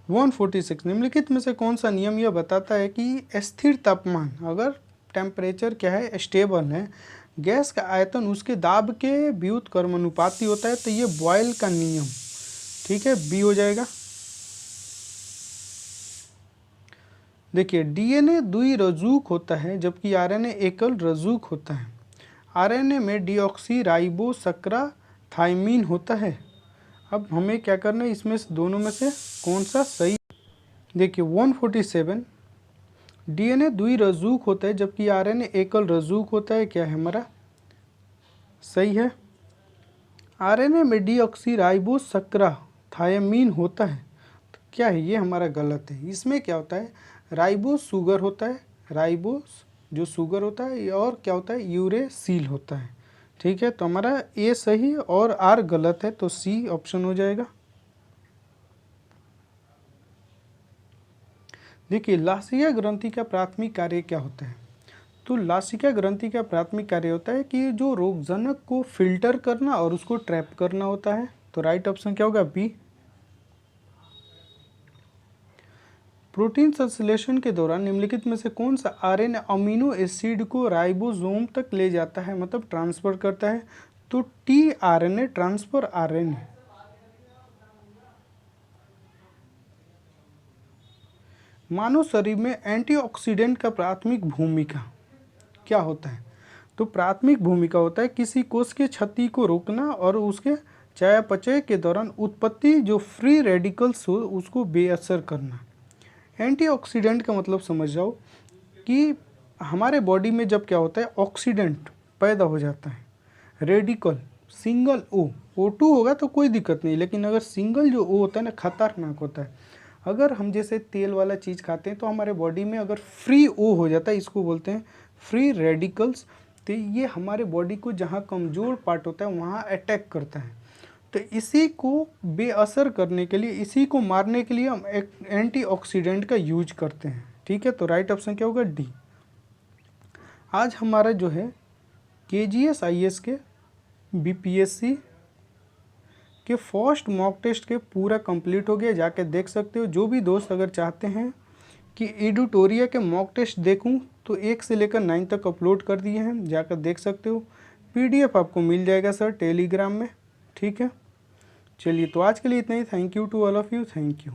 146 निम्नलिखित में से कौन सा नियम यह बताता है कि स्थिर तापमान, अगर टेम्परेचर क्या है स्टेबल है, गैस का आयतन उसके दाब के व्युत्क्रमानुपाती होता है, तो ये बॉयल का नियम। ठीक है, बी हो जाएगा। देखिए डीएनए द्विरजूक होता है जबकि आरएनए एकल रजूक होता है। आरएनए में डीऑक्सीराइबोसक्राथाइमिन होता है। अब हमें क्या करना है, इसमें से दोनों में से कौन सा सही। देखिए 147, डीएनए द्विरजूक होता है जबकि आरएनए एकल रजूक होता है, क्या है हमारा सही है। आरएनए में डीऑक्सीराइबोसक्राथाइमिन होता है, तो क्या है ये हमारा गलत है। इसमें क्या होता है, राइबोस शुगर होता है, राइबोस जो शुगर होता है, और क्या होता है यूरेसिल होता है। ठीक है, तो हमारा ए सही और आर गलत है, तो सी ऑप्शन हो जाएगा। देखिए लासिका ग्रंथि का प्राथमिक कार्य क्या होता है, तो लासिका ग्रंथि का प्राथमिक कार्य होता है कि जो रोगजनक को फिल्टर करना और उसको ट्रैप करना होता है, तो राइट ऑप्शन क्या होगा बी। प्रोटीन संश्लेषण के दौरान निम्नलिखित में से कौन सा आरएनए अमीनो एसिड को राइबोसोम तक ले जाता है, मतलब ट्रांसफर करता है, तो टी आरएनए ट्रांसफर आरएनए। मानव शरीर में एंटीऑक्सीडेंट का प्राथमिक भूमिका क्या होता है, तो प्राथमिक भूमिका होता है किसी कोष के क्षति को रोकना और उसके चयापचय के दौरान उत्पत्ति जो फ्री रेडिकल्स हो उसको बेअसर करना। एंटीऑक्सीडेंट का मतलब समझ जाओ कि हमारे बॉडी में जब क्या होता है ऑक्सीडेंट पैदा हो जाता है, रेडिकल सिंगल O2 होगा तो कोई दिक्कत नहीं, लेकिन अगर सिंगल जो O होता है ना खतरनाक होता है। अगर हम जैसे तेल वाला चीज़ खाते हैं तो हमारे बॉडी में अगर फ्री O हो जाता है, इसको बोलते हैं फ्री रेडिकल्स, तो ये हमारे बॉडी को जहाँ कमज़ोर पार्ट होता है वहाँ अटैक करता है। तो इसी को बेअसर करने के लिए, इसी को मारने के लिए हम एक एंटीऑक्सीडेंट का यूज करते हैं। ठीक है, तो राइट ऑप्शन क्या होगा डी। आज हमारा जो है KGS IS के BPSC के फर्स्ट मॉक टेस्ट के पूरा कंप्लीट हो गया, जाके देख सकते हो। जो भी दोस्त अगर चाहते हैं कि एडिटोरिया के मॉक टेस्ट देखूं तो 1 से लेकर 9 तक अपलोड कर दिए हैं, जाकर देख सकते हो। PDF आपको मिल जाएगा सर टेलीग्राम में। ठीक है, चलिए तो आज के लिए इतना ही। Thank you to all of you, thank you.